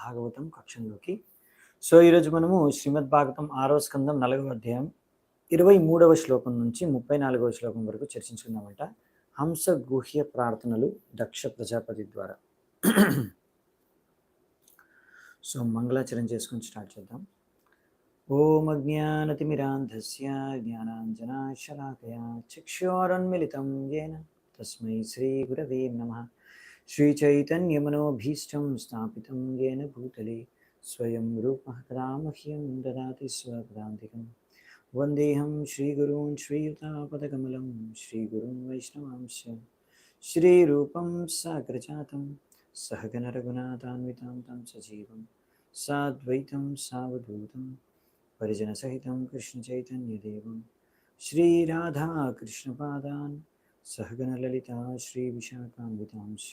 Bhagavatam కక్షంలోకి. So ఈరోజు మనము శ్రీమద్ భాగవతం 6వ స్కందం 4వ అధ్యాయం 23వ శ్లోకం నుంచి 34వ శ్లోకం వరకు చర్చించుకున్నామంట. హంస గుహ్య ప్రార్థనలు దక్ష ప్రజాపతి ద్వారా. సో మంగళాచరణ చేసుకొని స్టార్ట్ చేద్దాం. ఓం అజ్ఞానతిమిరాంధస్య జ్ఞానాంజనాశలాకయా చక్షురున్మిళితం యేన తస్మై శ్రీ గురవే నమః. శ్రీచైతన్యమనోభీష్టం స్థాపితం యేన భూతలే స్వయం రూపః కదా మह्यं దదాతి స్వపదాంతికం. వందేహం శ్రీగురూన్ శ్రీయుతాపదకమలం శ్రీగురుం వైష్ణవాంశ శ్రీరూపం సాగ్రజాతం సహగణ రఘునాథాన్వితాం తం సజీవం సాద్వైతం సావధూతం పరిజనసహితం కృష్ణ చైతన్యదేవం శ్రీరాధాకృష్ణపాదాన్ सहगण ललिता श्री विशाखान्वितांश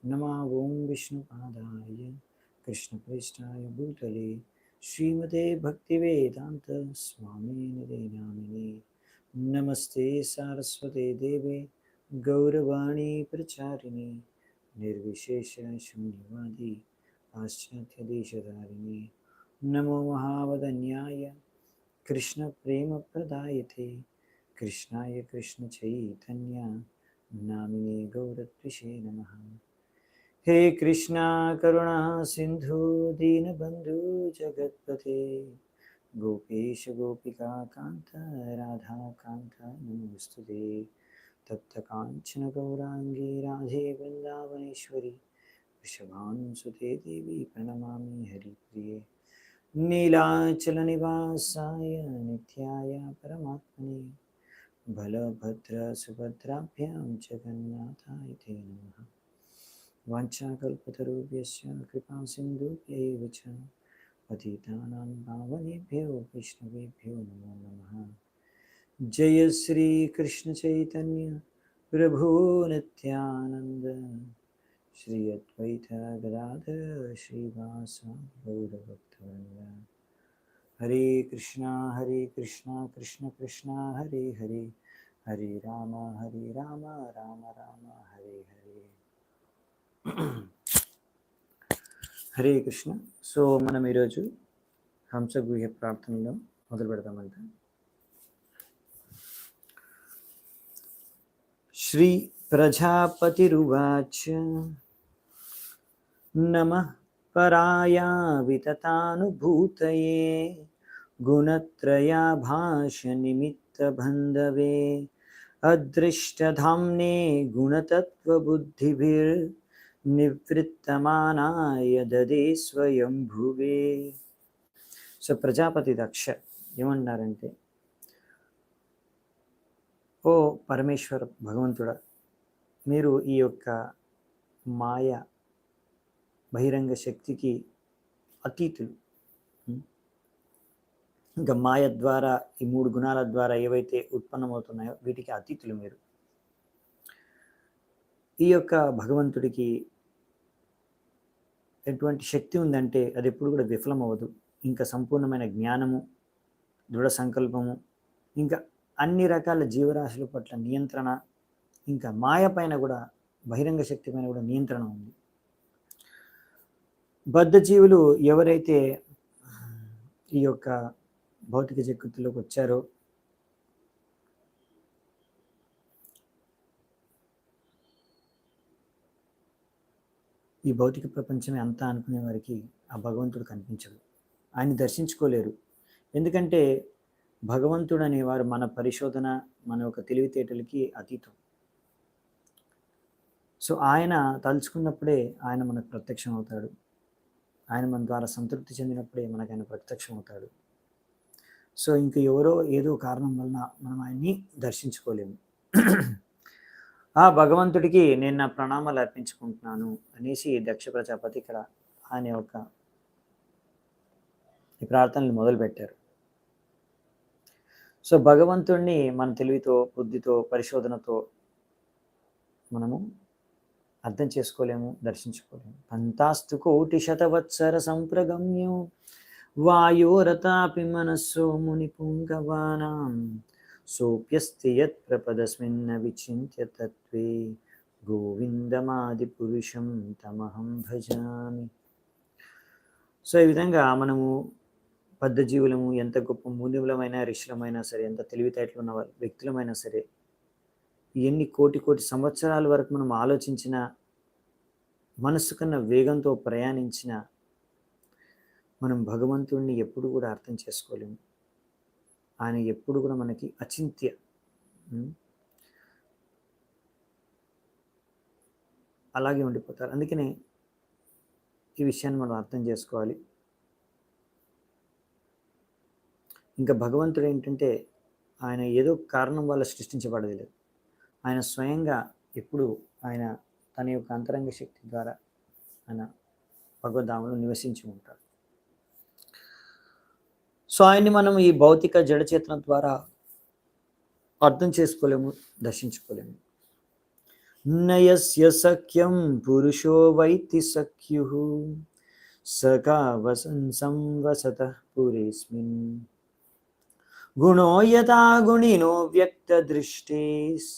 नमा ओं विष्णुपादाय कृष्णप्रेष्ठाय भूतले श्रीमते भक्तिवेदांत स्वामिने नामिने. नमस्ते सारस्वते देवे गौरवाणी प्रचारिणे निर्विशेष शून्यवादी पाश्चात्य देशधारिणे. नमो महावदन्याय कृष्ण प्रेम प्रदायते कृष्णाय कृष्ण चैतन्य नामिने गौरत्विषे नमः. हे कृष्णा करुणा सिंधु दीनबंधु जगत्पते गोपेश गोपिका कांत राधा कांत नमोस्तुते. तप्त कांचन गौरांगी राधे वृंदावनेश्वरी वृषभानुसुते देवी प्रणमामि हरिप्रिये. नीलाचल निवासाय नित्याय परमात्मने बलभद्र सुभद्राभ्यां जगन्नाथाय ते नमः. वाञ्छाकल्पतरुभ्यश्च कृपा सिन्धुभ्यैव च पतितानां पावनेभ्यो वैष्णवेभ्यो नमो नमः. जय श्री कृष्ण चैतन्य प्रभु नित्यानंद श्री अद्वैत गदाधर श्रीवासादि गौरभक्तवृंद. हरे कृष्णा कृष्ण कृष्णा हरे हरे हरे राम राम राम हरे हरे. హరే కృష్ణ. సో మనం ఈరోజు హంసగుహ్య ప్రార్థనలో మొదలు పెడతామంట. శ్రీ ప్రజాపతిరువాచ నమః పరాయా వితతానుభూతయే గుణత్రయాభాష నిమిత్తబంధవే అదృష్టధామ్నే గుణతత్వబుద్ధిభిర్నివృత్తమానాయ దదే స్వయంభువే. సో ప్రజాపతి దక్ష ఏమన్నారంటే, ఓ పరమేశ్వర భగవంతుడా, మీరు ఈ యొక్క మాయ బహిరంగ శక్తికి అతీతులు. ఇంకా మాయ ద్వారా ఈ 3 గుణాల ద్వారా ఏవైతే ఉత్పన్నమవుతున్నాయో వీటికి అతీతులు మీరు. ఈ యొక్క భగవంతుడికి ఎటువంటి శక్తి ఉందంటే అది ఎప్పుడు కూడా విఫలం అవ్వదు. ఇంకా సంపూర్ణమైన జ్ఞానము, దృఢ సంకల్పము, ఇంకా అన్ని రకాల జీవరాశుల పట్ల నియంత్రణ, ఇంకా మాయ పైన కూడా, బహిరంగ శక్తి పైన కూడా నియంత్రణ ఉంది. బద్ధజీవులు ఎవరైతే ఈ యొక్క భౌతిక జగత్తులోకి వచ్చారో ఈ భౌతిక ప్రపంచమే అంతా అనుకునే వారికి ఆ భగవంతుడు కనిపించడు, ఆయన్ని దర్శించుకోలేరు. ఎందుకంటే భగవంతుడు అనేవారు మన పరిశోధన, మన యొక్క తెలివితేటలకి అతీతం. సో ఆయన తలుచుకున్నప్పుడే ఆయన మనకు ప్రత్యక్షం అవుతాడు. ఆయన మన ద్వారా సంతృప్తి చెందినప్పుడే మనకు ఆయన ప్రత్యక్షం అవుతాడు. సో ఇంక ఎవరో ఏదో కారణం వలన మనం ఆయన్ని దర్శించుకోలేము. ఆ భగవంతుడికి నేను నా ప్రణామాలు అర్పించుకుంటున్నాను అనేసి దక్ష ప్రజాపతి ఇక్కడ ఆయన యొక్క ఈ ప్రార్థనలు మొదలుపెట్టారు. సో భగవంతుడిని మన తెలివితో, బుద్ధితో, పరిశోధనతో మనము అర్థం చేసుకోలేము, దర్శించుకోలేము. పంతాస్తు కోటి శతవత్సర సంప్రగమ్యం వాయోరతాపి మనస్సో ముని పుంగవానాం సోప్యస్తి యత్ ప్రపదస్మిన్న విచింత్య తత్వే గోవిందమాది పురుషం తమహం భజామి. సో ఈ విధంగా మనము బద్ధజీవులము, ఎంత గొప్ప మునులమైన ఋషులమైనా సరే, ఎంత తెలివితేటలు ఉన్న వ్యక్తులమైనా సరే, ఎన్ని కోటి కోటి సంవత్సరాల వరకు మనం ఆలోచించిన, మనస్సు కన్నా వేగంతో ప్రయాణించిన, మనం భగవంతుడిని ఎప్పుడు కూడా అర్థం చేసుకోలేము. ఆయన ఎప్పుడు కూడా మనకి అచింత్య. అలాగే ఉండిపోతారు. అందుకనే ఈ విషయాన్ని మనం అర్థం చేసుకోవాలి. ఇంకా భగవంతుడు ఏంటంటే ఆయన ఏదో కారణం వల్ల సృష్టించబడదు లేదు. ఆయన స్వయంగా ఎప్పుడు ఆయన తన యొక్క అంతరంగ శక్తి ద్వారా ఆయన భగవద్ధామంలో నివసించి ఉంటాడు. సో ఆయన్ని మనం ఈ భౌతిక జడచేతనం ద్వారా అర్థం చేసుకోలేము, దర్శించుకోలేము. నయస్య సఖ్యం పురుషో వైతి సఖ్యుః సఖా వసన్ సంవసతః పురేస్మిన్ గుణో యథా గుణినో వ్యక్త దృష్టేస్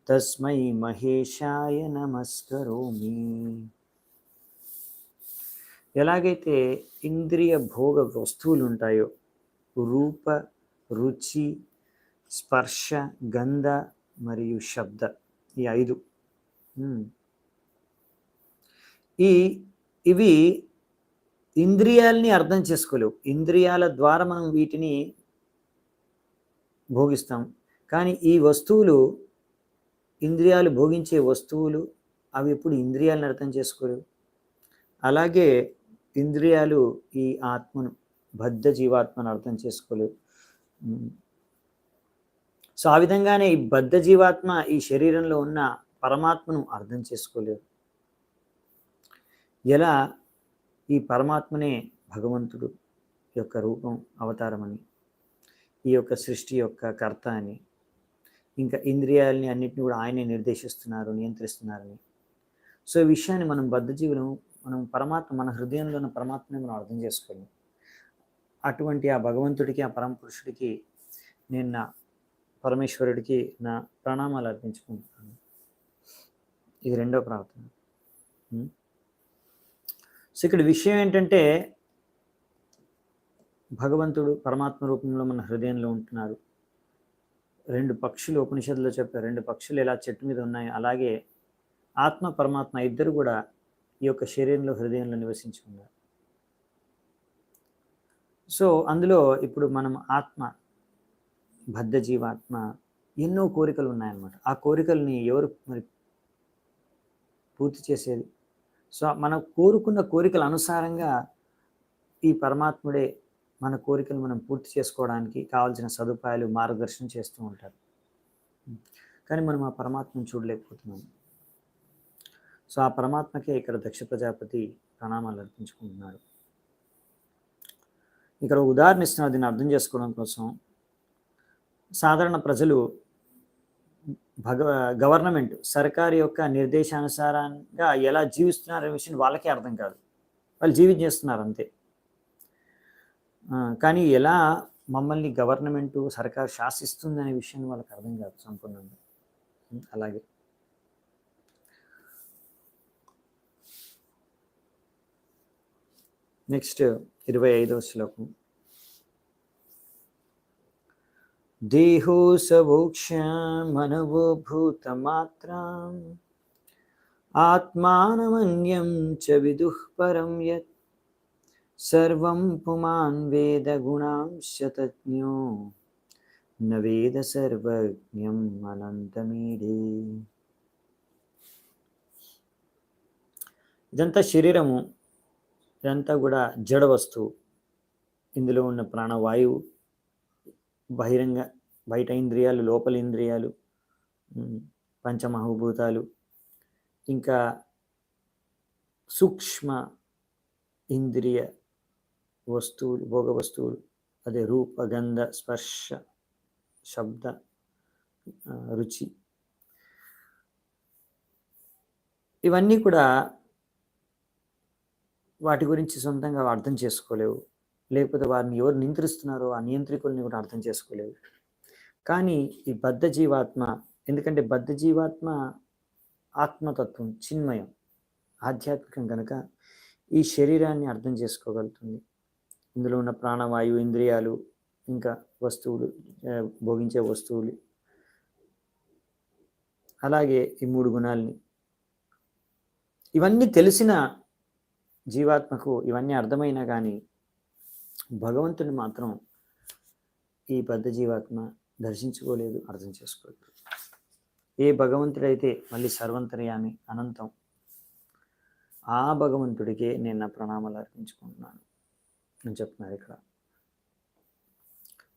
తస్మై మహేశాయ నమస్కరోమి. ఎలాగైతే ఇంద్రియ భోగ వస్తువులు ఉంటాయో, రూప, రుచి, స్పర్శ, గంధ మరియు శబ్ద, ఈ 5 ఇవి ఇంద్రియాలని అర్థం చేసుకోలేవు. ఇంద్రియాల ద్వారా మనం వీటిని భోగిస్తాం. కానీ ఈ వస్తువులు, ఇంద్రియాలు భోగించే వస్తువులు, అవి ఎప్పుడు ఇంద్రియాలను అర్థం చేసుకోలేవు. అలాగే ఇంద్రియాలు ఈ ఆత్మను, బద్ధ జీవాత్మను అర్థం చేసుకోలేవు. సో ఆ విధంగానే ఈ బద్ధ జీవాత్మ ఈ శరీరంలో ఉన్న పరమాత్మను అర్థం చేసుకోలేరు. ఎలా ఈ పరమాత్మనే భగవంతుడు యొక్క రూపం, అవతారమని, ఈ యొక్క సృష్టి యొక్క కర్త అని, ఇంకా ఇంద్రియాలని అన్నింటినీ కూడా ఆయనే నిర్దేశిస్తున్నారు, నియంత్రిస్తున్నారని. సో ఈ విషయాన్ని మనం బద్ధజీవులను, మనం పరమాత్మ, మన హృదయంలో ఉన్న పరమాత్మని మనం అర్థం చేసుకోలేము. అటువంటి ఆ భగవంతుడికి, ఆ పరమపురుషుడికి నేను నా పరమేశ్వరుడికి నా ప్రణామాలు అర్పించుకుంటున్నాను. ఇది 2వ ప్రార్థన. సో ఇక్కడ విషయం ఏంటంటే భగవంతుడు పరమాత్మ రూపంలో మన హృదయంలో ఉంటున్నారు. 2 పక్షులు ఉపనిషత్తులో చెప్పారు. 2 పక్షులు ఎలా చెట్టు మీద ఉన్నాయి, అలాగే ఆత్మ పరమాత్మ ఇద్దరు కూడా ఈ యొక్క శరీరంలో, హృదయంలో నివసించి ఉన్నారు. సో అందులో ఇప్పుడు మనం ఆత్మ, బద్ధ జీవాత్మ, ఎన్నో కోరికలు ఉన్నాయన్నమాట. ఆ కోరికల్ని ఎవరు మరి పూర్తి చేసేది? సో మనం కోరుకున్న కోరికల అనుసారంగా ఈ పరమాత్ముడే మన కోరికలు మనం పూర్తి చేసుకోవడానికి కావాల్సిన సదుపాయాలు, మార్గదర్శనం చేస్తూ ఉంటారు. కానీ మనం ఆ పరమాత్మను చూడలేకపోతున్నాం. సో ఆ పరమాత్మకే ఇక్కడ దక్ష ప్రజాపతి ప్రణామాలు అర్పించుకుంటున్నాడు. ఇక్కడ ఉదాహరణ ఇస్తున్నారు దీన్ని అర్థం చేసుకోవడం కోసం. సాధారణ ప్రజలు గవర్నమెంట్, సర్కారు యొక్క నిర్దేశానుసారంగా ఎలా జీవిస్తున్నారనే విషయం వాళ్ళకే అర్థం కాదు. వాళ్ళు జీవించేస్తున్నారు అంతే. కానీ ఎలా మమ్మల్ని గవర్నమెంటు, సర్కారు శాసిస్తుంది అనే విషయం వాళ్ళకి అర్థం కాదు సంపూర్ణంగా. అలాగే నెక్స్ట్ 25వ శ్లోకం. దేహో సవోక్ష మనవో భూతమాత్రం ఆత్మానమన్యం చ విదుః పరం యత్ సర్వం పుమాన్ వేద గుణాంశతజ్ఞో న వేద సర్వజ్ఞం అనంతమీడే. ఇదంతా శరీరము, ఇదంతా కూడా జడ వస్తువు. ఇందులో ఉన్న ప్రాణవాయువు, బయట ఇంద్రియాలు, లోపల ఇంద్రియాలు, పంచమహాభూతాలు, ఇంకా సూక్ష్మ ఇంద్రియ వస్తువులు, భోగ వస్తువులు, అదే రూప, గంధ, స్పర్శ, శబ్ద, రుచి, ఇవన్నీ కూడా వాటి గురించి సొంతంగా అర్థం చేసుకోలేవు. లేకపోతే వారిని ఎవరు నియంత్రిస్తున్నారో ఆ నియంత్రికుల్ని కూడా అర్థం చేసుకోలేవు. కానీ ఈ బద్ధ జీవాత్మ, ఎందుకంటే బద్ధ జీవాత్మ ఆత్మతత్వం, చిన్మయం, ఆధ్యాత్మికం కనుక ఈ శరీరాన్ని అర్థం చేసుకోగలుగుతుంది. ఇందులో ఉన్న ప్రాణవాయువు, ఇంద్రియాలు, ఇంకా వస్తువులు, భోగించే వస్తువులు, అలాగే ఈ 3 గుణాలని, ఇవన్నీ తెలిసిన జీవాత్మకు ఇవన్నీ అర్థమైనా కానీ భగవంతుని మాత్రం ఈ పెద్ద జీవాత్మ దర్శించుకోలేదు, అర్థం చేసుకోలేదు. ఏ భగవంతుడైతే మళ్ళీ సర్వంతర్యామి, అనంతం, ఆ భగవంతుడికే నేను నా ప్రణామాలు అర్పించుకుంటున్నాను అని చెప్తున్నారు ఇక్కడ.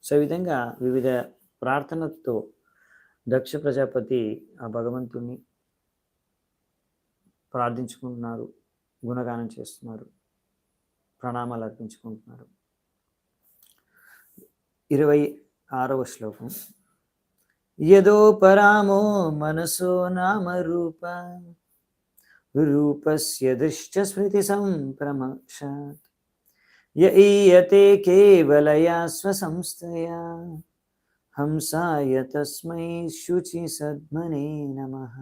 సో ఈ విధంగా వివిధ ప్రార్థనలతో దక్ష ప్రజాపతి ఆ భగవంతుని ప్రార్థించుకుంటున్నారు, గుణగానం చేస్తున్నారు, ప్రణామాలు అర్పించుకుంటున్నారు. 26వ శ్లోకం. యదో పరామో మనసో నామ రూప రూపస్య దృష్ట స్మృతి సంప్రమక్షాత్ యీయతే కేవలయా స్వసంస్థయా హంసాయ తస్మై శుచి సద్మనే నమః.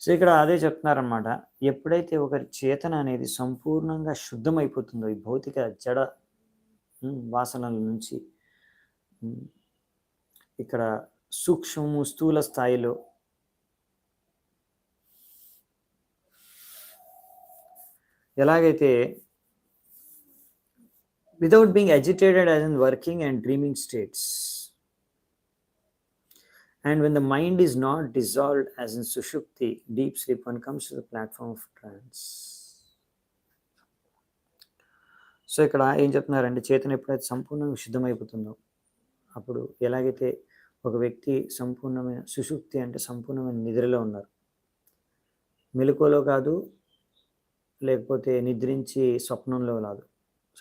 సో ఇక్కడ అదే చెప్తున్నారన్నమాట. ఎప్పుడైతే ఒకరి చేతన అనేది సంపూర్ణంగా శుద్ధమైపోతుందో ఈ భౌతిక జడ వాసనల నుంచి, ఇక్కడ సూక్ష్మము స్థూల స్థాయిలో ఎలాగైతే without being agitated as in working and dreaming states, and when the mind is not dissolved as in sushupti, deep sleep, one comes to the platform of trance. So ఇక్కడ ఏం చెప్తున్నారంటే, చేతన ఎప్పుడైతే సంపూర్ణంగా శుద్ధమైపోతుందో అప్పుడు ఎలాగైతే ఒక వ్యక్తి సంపూర్ణమైన సుషుప్తి అంటే సంపూర్ణమైన నిద్రలో ఉన్నారు, మెలకువలో కాదు, లేకపోతే నిద్రించి స్వప్నంలో కాదు,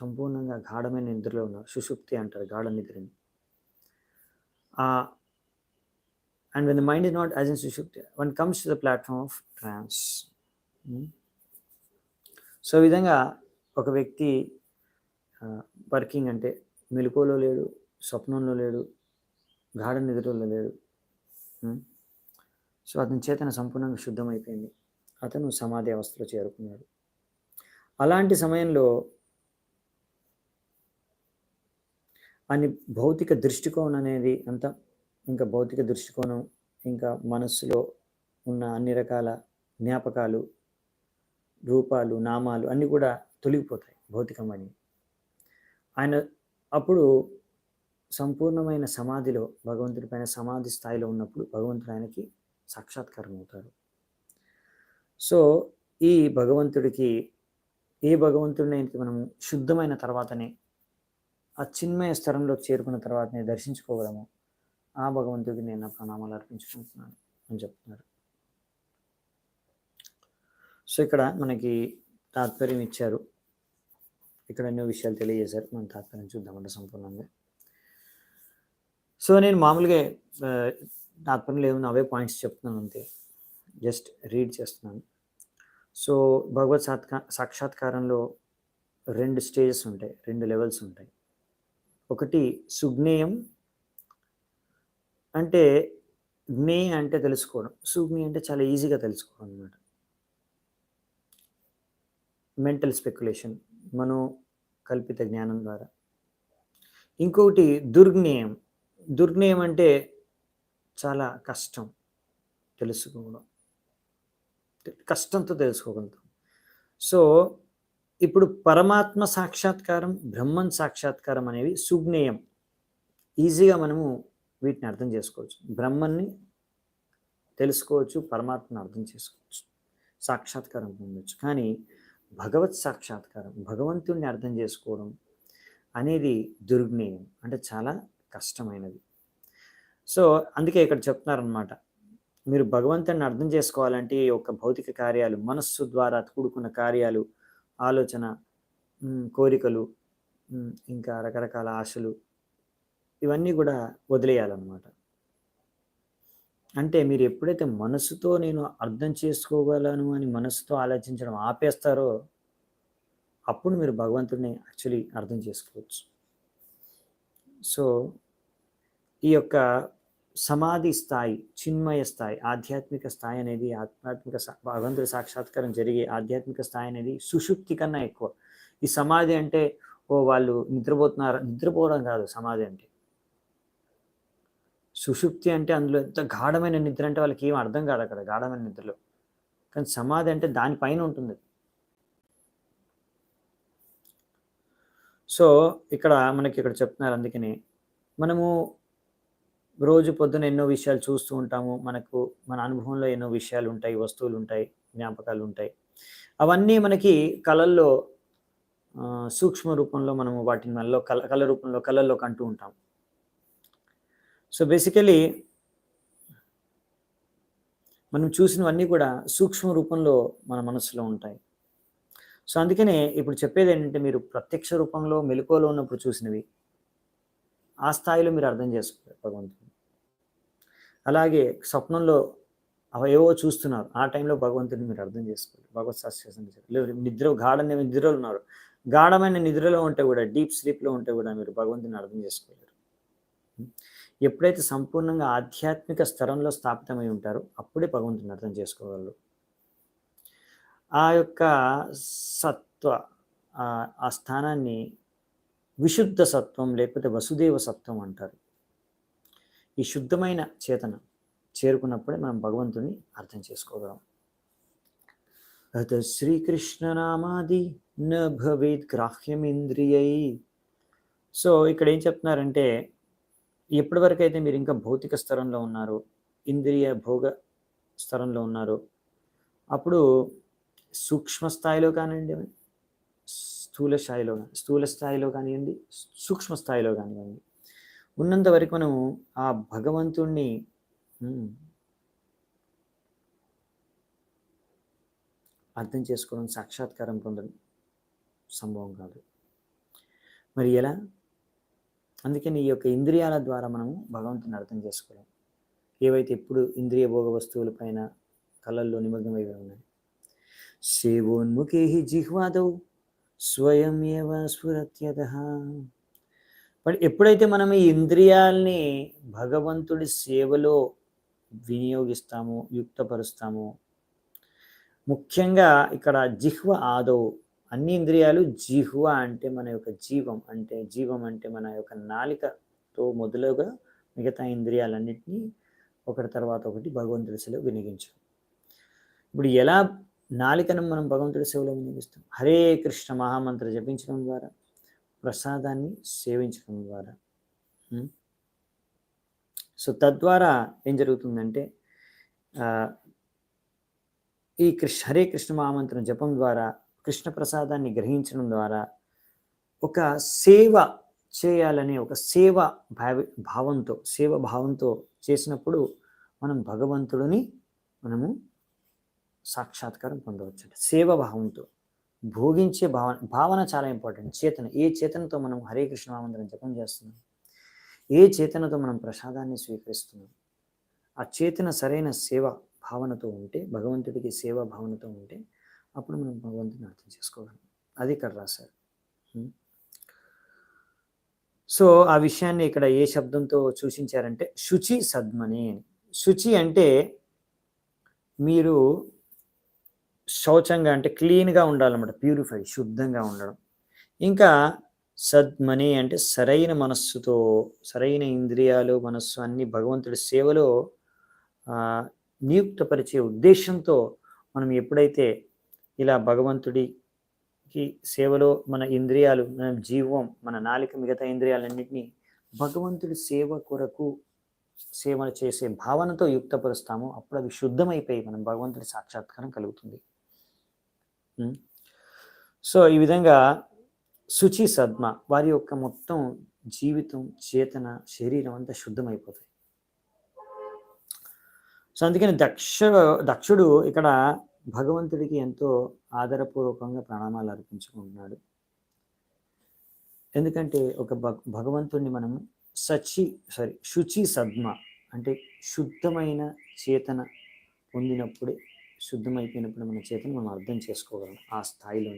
సంపూర్ణంగా గాఢమైన నిద్రలో ఉన్నారు, సుషుప్తి అంటారు గాఢ నిద్రని. And when the mind is not as in sushupti, one comes to the platform of trance. So ఈ విధంగా ఒక వ్యక్తి వర్కింగ్ అంటే మెలకువలో లేడు, స్వప్నంలో లేడు, గాఢ నిద్రలో లేడు. సో అతని చేతన సంపూర్ణంగా శుద్ధమైపోయింది, అతను సమాధి అవస్థలో చేరుకున్నాడు. అలాంటి సమయంలో అని భౌతిక దృష్టికోణం అనేది అంతా, ఇంకా భౌతిక దృష్టికోణం, ఇంకా మనస్సులో ఉన్న అన్ని రకాల జ్ఞాపకాలు, రూపాలు, నామాలు అన్నీ కూడా తొలగిపోతాయి భౌతికమని. ఆయన అప్పుడు సంపూర్ణమైన సమాధిలో భగవంతుడి పైన సమాధి స్థాయిలో ఉన్నప్పుడు భగవంతుడు ఆయనకి సాక్షాత్కారం అవుతారు. సో ఈ భగవంతుడికి, ఏ భగవంతుడినైతే మనము శుద్ధమైన తర్వాతనే, ఆ చిన్మయ స్థలంలోకి చేరుకున్న తర్వాతనే దర్శించుకోగలము, ఆ భగవంతుడికి నేను నా ప్రణామాలు అర్పించుకుంటున్నాను అని చెప్తున్నారు. సో ఇక్కడ మనకి తాత్పర్యం ఇచ్చారు, ఇక్కడ ఎన్నో విషయాలు తెలియజేశారు. మనం తాత్పర్యం చూద్దామంటే సంపూర్ణంగా. సో నేను మామూలుగా తాత్పర్యంలో ఏముంది అవే పాయింట్స్ చెప్తున్నాను అంతే, జస్ట్ రీడ్ చేస్తున్నాను. సో భగవత్ సాక్షాత్కారంలో 2 స్టేజెస్ ఉంటాయి, 2 లెవెల్స్ ఉంటాయి. ఒకటి సుజ్ఞేయం అంటే, జ్ఞేయ అంటే తెలుసుకోవడం, సుజ్ఞేయ అంటే చాలా ఈజీగా తెలుసుకోవడం అనమాట. మెంటల్ స్పెక్యులేషన్, మనో కల్పిత జ్ఞానం ద్వారా. ఇంకొకటి దుర్జ్ఞేయం. దుర్జ్ఞేయం అంటే చాలా కష్టం తెలుసుకోవడం, కష్టంతో తెలుసుకోగలుగుతాం. సో ఇప్పుడు పరమాత్మ సాక్షాత్కారం, బ్రహ్మన్ సాక్షాత్కారం అనేవి సుజ్ఞేయం, ఈజీగా మనము వీటిని అర్థం చేసుకోవచ్చు. బ్రహ్మన్ని తెలుసుకోవచ్చు, పరమాత్మను అర్థం చేసుకోవచ్చు, సాక్షాత్కారం పొందవచ్చు. కానీ భగవత్ సాక్షాత్కారం, భగవంతుడిని అర్థం చేసుకోవడం అనేది దుర్జ్ఞేయం, అంటే చాలా కష్టమైనది. సో అందుకే ఇక్కడ చెప్తున్నారనమాట, మీరు భగవంతుడిని అర్థం చేసుకోవాలంటే ఈ యొక్క భౌతిక కార్యాలు, మనస్సు ద్వారా కూడుకున్న కార్యాలు, ఆలోచన, కోరికలు, ఇంకా రకరకాల ఆశలు, ఇవన్నీ కూడా వదిలేయాలన్నమాట. అంటే మీరు ఎప్పుడైతే మనసుతో నేను అర్థం చేసుకోగలను అని మనసుతో ఆలోచించడం ఆపేస్తారో అప్పుడు మీరు భగవంతుడిని యాక్చువల్లీ అర్థం చేసుకోవచ్చు. సో ఈ యొక్క సమాధి స్థాయి, చిన్మయ స్థాయి, ఆధ్యాత్మిక స్థాయి అనేది భగవంతుడి సాక్షాత్కారం జరిగే ఆధ్యాత్మిక స్థాయి అనేది సుషుప్తి కన్నా ఎక్కువ. ఈ సమాధి అంటే వాళ్ళు నిద్రపోతున్నారు, నిద్రపోవడం కాదు సమాధి అంటే. సుషుప్తి అంటే అందులో ఎంత గాఢమైన నిద్ర అంటే వాళ్ళకి ఏం అర్థం కాదు అక్కడ గాఢమైన నిద్రలో. కానీ సమాధి అంటే దానిపైన ఉంటుంది. సో ఇక్కడ మనకి ఇక్కడ చెప్తున్నారు. అందుకని మనము రోజు పొద్దున ఎన్నో విషయాలు చూస్తూ ఉంటాము. మనకు మన అనుభవంలో ఎన్నో విషయాలు ఉంటాయి, వస్తువులు ఉంటాయి, జ్ఞాపకాలు ఉంటాయి. అవన్నీ మనకి కళల్లో సూక్ష్మ రూపంలో మనము వాటిని మనలో కళ రూపంలో కళల్లో కంటూ ఉంటాం. సో బేసికలీ మనం చూసినవన్నీ కూడా సూక్ష్మ రూపంలో మన మనసులో ఉంటాయి. సో అందుకనే ఇప్పుడు చెప్పేది ఏంటంటే, మీరు ప్రత్యక్ష రూపంలో మెలకువలో ఉన్నప్పుడు చూసినవి ఆ స్థాయిలో మీరు అర్థం చేసుకోవాలి భగవంతుని. అలాగే స్వప్నంలో ఏవో చూస్తున్నారు, ఆ టైంలో భగవంతుని మీరు అర్థం చేసుకోవాలి. భగవత్ శాస్త్రం గాఢమైన నిద్రలో ఉన్నారు, గాఢమైన నిద్రలో ఉంటే కూడా, డీప్ స్లీప్లో ఉంటే కూడా మీరు భగవంతుని అర్థం చేసుకోలేరు. ఎప్పుడైతే సంపూర్ణంగా ఆధ్యాత్మిక స్థలంలో స్థాపితమై ఉంటారో అప్పుడే భగవంతుని అర్థం చేసుకోగలరు. ఆ యొక్క సత్వ ఆ స్థానాన్ని విశుద్ధ సత్వం లేకపోతే వసుదేవ సత్వం అంటారు. ఈ శుద్ధమైన చేతన చేరుకున్నప్పుడే మనం భగవంతుని అర్థం చేసుకోగలం. అత శ్రీకృష్ణ నామాది న భవేత్ గ్రాహ్యమింద్రియై. సో ఇక్కడ ఏం చెప్తున్నారంటే, ఎప్పటి వరకు అయితే మీరు ఇంకా భౌతిక స్థలంలో ఉన్నారు, ఇంద్రియ భోగ స్థలంలో ఉన్నారు, అప్పుడు సూక్ష్మ స్థాయిలో కానివ్వండి, స్థూల స్థాయిలో కానివ్వండి, సూక్ష్మ స్థాయిలో కానివ్వండి, ఉన్నంత వరకు మనం ఆ భగవంతుణ్ణి అర్థం చేసుకోవడం, సాక్షాత్కారం పొందడం సంభవం కాదు. మరి ఎలా? అందుకని ఈ యొక్క ఇంద్రియాల ద్వారా మనము భగవంతుని అర్థం చేసుకోవడం. ఏవైతే ఇప్పుడు ఇంద్రియ భోగ వస్తువుల పైన కళల్లో నిమగ్నమై ఉన్నాయి. సేవోన్ముఖే జిహ్వాదౌ స్వయం ఏవ స్ఫురత్యదః. బట్ ఎప్పుడైతే మనం ఈ ఇంద్రియాల్ని భగవంతుడి సేవలో వినియోగిస్తామో, యుక్తపరుస్తామో, ముఖ్యంగా ఇక్కడ జిహ్వ ఆదౌ, అన్ని ఇంద్రియాలు, జిహ్వ అంటే మన యొక్క జీవం, అంటే జీవం అంటే మన యొక్క నాలికతో మొదలుగా మిగతా ఇంద్రియాలన్నింటినీ ఒకటి తర్వాత ఒకటి భగవంతుడి సేవలో వినియోగించాం. ఇప్పుడు ఎలా నాలికను మనం భగవంతుడి సేవలో వినియోగిస్తాం? హరే కృష్ణ మహామంత్ర జపించడం ద్వారా, ప్రసాదాన్ని సేవించడం ద్వారా. సో తద్వారా ఏం జరుగుతుందంటే, ఈ హరే కృష్ణ మహామంత్రం జపం ద్వారా, కృష్ణ ప్రసాదాన్ని గ్రహించడం ద్వారా ఒక సేవ చేయాలనే ఒక సేవ భావంతో చేసినప్పుడు మనం భగవంతుడిని మనము సాక్షాత్కారం పొందవచ్చు. సేవ భావంతో, భోగించే భావన చాలా ఇంపార్టెంట్. చేతన, ఏ చేతనతో మనం హరే కృష్ణ మహామంత్రం జపం చేస్తున్నాం, ఏ చేతనతో మనం ప్రసాదాన్ని స్వీకరిస్తున్నాం, ఆ చేతన సరైన సేవ భావనతో ఉంటే, భగవంతుడికి సేవ భావనతో ఉంటే, అప్పుడు మనం భగవంతుని అర్థం చేసుకోగలం. అది ఇక్కడ రాశారు. సో ఆ విషయాన్ని ఇక్కడ ఏ శబ్దంతో సూచించారంటే శుచి సద్మని అని. శుచి అంటే మీరు శౌచంగా అంటే క్లీన్గా ఉండాలన్నమాట, ప్యూరిఫై, శుద్ధంగా ఉండడం. ఇంకా సద్మని అంటే సరైన మనస్సుతో, సరైన ఇంద్రియాలు, మనస్సు అన్ని భగవంతుడి సేవలో నియుక్తపరిచే ఉద్దేశంతో మనం ఎప్పుడైతే ఇలా భగవంతుడికి సేవలో మన ఇంద్రియాలు, మన జీవం, మన నాలిక, మిగతా ఇంద్రియాలన్నింటినీ భగవంతుడి సేవ కొరకు సేవ చేసే భావనతో యుక్తపరుస్తామో అప్పుడు అవి శుద్ధమైపోయి మనం భగవంతుడి సాక్షాత్కారం కలుగుతుంది. సో ఈ విధంగా శుచి సద్మ, వారి యొక్క మొత్తం జీవితం, చేతన, శరీరం అంతా శుద్ధమైపోతాయి. సో అందుకని దక్షుడు ఇక్కడ భగవంతుడికి ఎంతో ఆదరపూర్వకంగా ప్రణామాలు అర్పించుకుంటున్నాడు. ఎందుకంటే ఒక భగవంతుడిని మనం శుచి సద్మ అంటే శుద్ధమైన చేతన పొందినప్పుడే, శుద్ధమైపోయినప్పుడు మన చేతను మనం అర్థం చేసుకోగలం ఆ స్థాయిలో.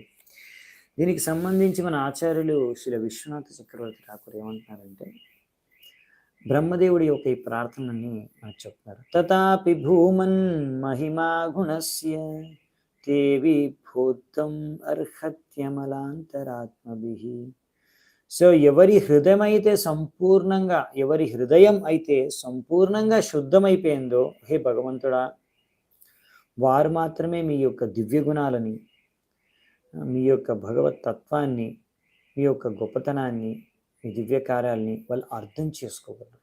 దీనికి సంబంధించి మన ఆచార్యులు శ్రీ విశ్వనాథ చక్రవర్తి ఠాకూర్ ఏమంటున్నారంటే, బ్రహ్మదేవుడి యొక్క ఈ ప్రార్థనని మనకు చెప్తున్నారు. తథాపి భూమన్ మహిమా గుణస్య దేవి భూతం అర్హత్యమలాంతరాత్మభిః. సో ఎవరి హృదయం అయితే సంపూర్ణంగా శుద్ధమైపోయిందో, హే భగవంతుడా, వారు మాత్రమే మీ యొక్క దివ్య గుణాలని, మీ యొక్క భగవత్ తత్వాన్ని, మీ యొక్క గొప్పతనాన్ని, మీ దివ్య కార్యాలని వాళ్ళు అర్థం చేసుకోగలరు.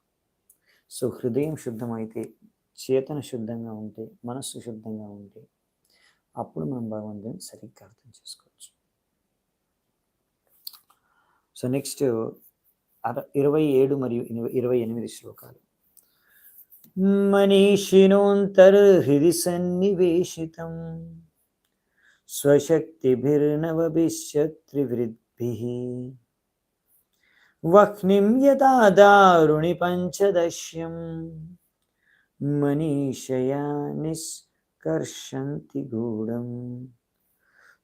సో హృదయం శుద్ధమైతే, చేతన శుద్ధంగా ఉంటే, మనస్సు శుద్ధంగా ఉంటే, అప్పుడు మనం భగవంతుని సరిగ్గా అర్థం చేసుకోవచ్చు. సో నెక్స్ట్ 27 మరియు 28 శ్లోకాలు. మనీషినోంతర్హృది సన్నివేశితం స్వశక్తిభిర్నవభిశ్చత్రివృద్భిః వహ్నిం యదా దారుణి పంచదశ్యం మనీషయా నిష్కర్షంతి గూఢం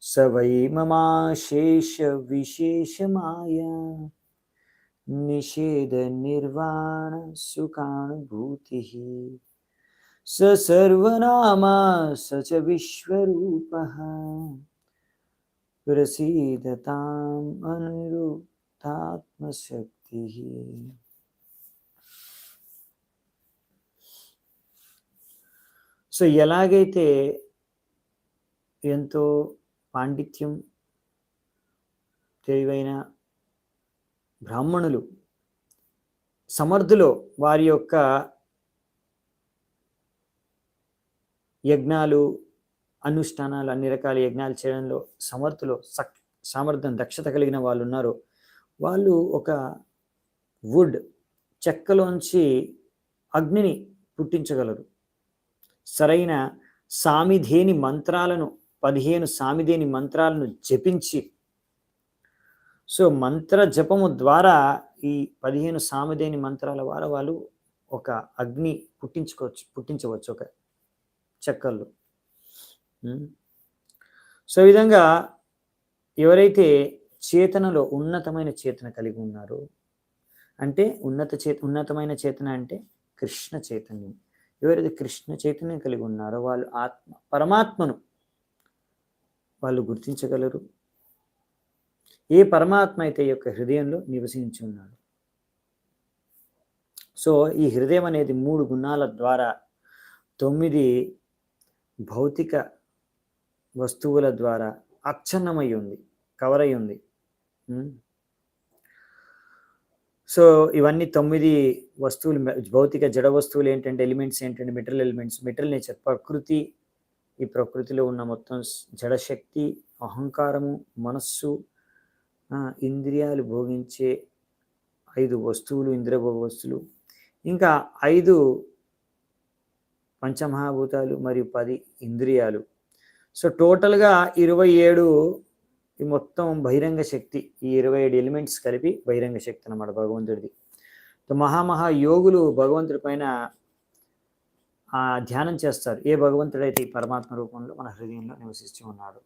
స వై మమాశేష విశేషమాయా నిషేధ నిర్వాణ సుఖానుభూతిః స సర్వనామా స చ విశ్వరూపః ప్రసీదతాం అనురుక్తాత్మశక్తిః. సో ఎలాగైతే ఎంతో పాండిత్యం తెలివైన బ్రాహ్మణులు సమర్థులో వారి యొక్క యజ్ఞాలు, అనుష్ఠానాలు, అన్ని రకాల యజ్ఞాలు చేయడంలో సమర్థులు, సామర్థ్యం, దక్షత కలిగిన వాళ్ళు ఉన్నారు. వాళ్ళు ఒక చెక్కలోంచి అగ్నిని పుట్టించగలరు. సరైన సామిధేని మంత్రాలను 15 సామిధేని మంత్రాలను జపించి, సో మంత్ర జపము ద్వారా ఈ 15 సామిధేని మంత్రాల ద్వారా వాళ్ళు ఒక అగ్ని పుట్టించవచ్చు ఒక చెక్కల్లో. సో ఈ విధంగా ఎవరైతే చేతనలో ఉన్నతమైన చేతన కలిగి ఉన్నారో, అంటే ఉన్నతమైన చేతన అంటే కృష్ణ చైతన్యం. ఎవరైతే కృష్ణ చైతన్యం కలిగి ఉన్నారో వాళ్ళు పరమాత్మను వాళ్ళు గుర్తించగలరు. ఏ పరమాత్మ అయితే యొక్క హృదయంలో నివసించి ఉన్నాడు. సో ఈ హృదయం అనేది 3 గుణాల ద్వారా 9 భౌతిక వస్తువుల ద్వారా ఆచ్ఛన్నమై ఉంది, కవర్ అయి ఉంది. సో ఇవన్నీ 9 వస్తువులు, భౌతిక జడ వస్తువులు ఏంటంటే, ఎలిమెంట్స్ ఏంటంటే మెటీరియల్ ఎలిమెంట్స్, మెటీరియల్ నేచర్, ప్రకృతి. ఈ ప్రకృతిలో ఉన్న మొత్తం జడశక్తి, అహంకారము, మనస్సు, ఇంద్రియాలు భోగించే 5 వస్తువులు, ఇంద్రియభోగ వస్తువులు, ఇంకా 5 పంచమహాభూతాలు మరియు 10 ఇంద్రియాలు. సో టోటల్గా 27 ఈ మొత్తం బహిరంగ శక్తి. ఈ 27 ఎలిమెంట్స్ కలిపి బహిరంగ శక్తి అన్నమాట భగవంతుడిది. మహా యోగులు భగవంతుడి పైన ధ్యానం చేస్తారు. ఏ భగవంతుడైతే ఈ పరమాత్మ రూపంలో మన హృదయంలో నివసిస్తూ ఉన్నాడు.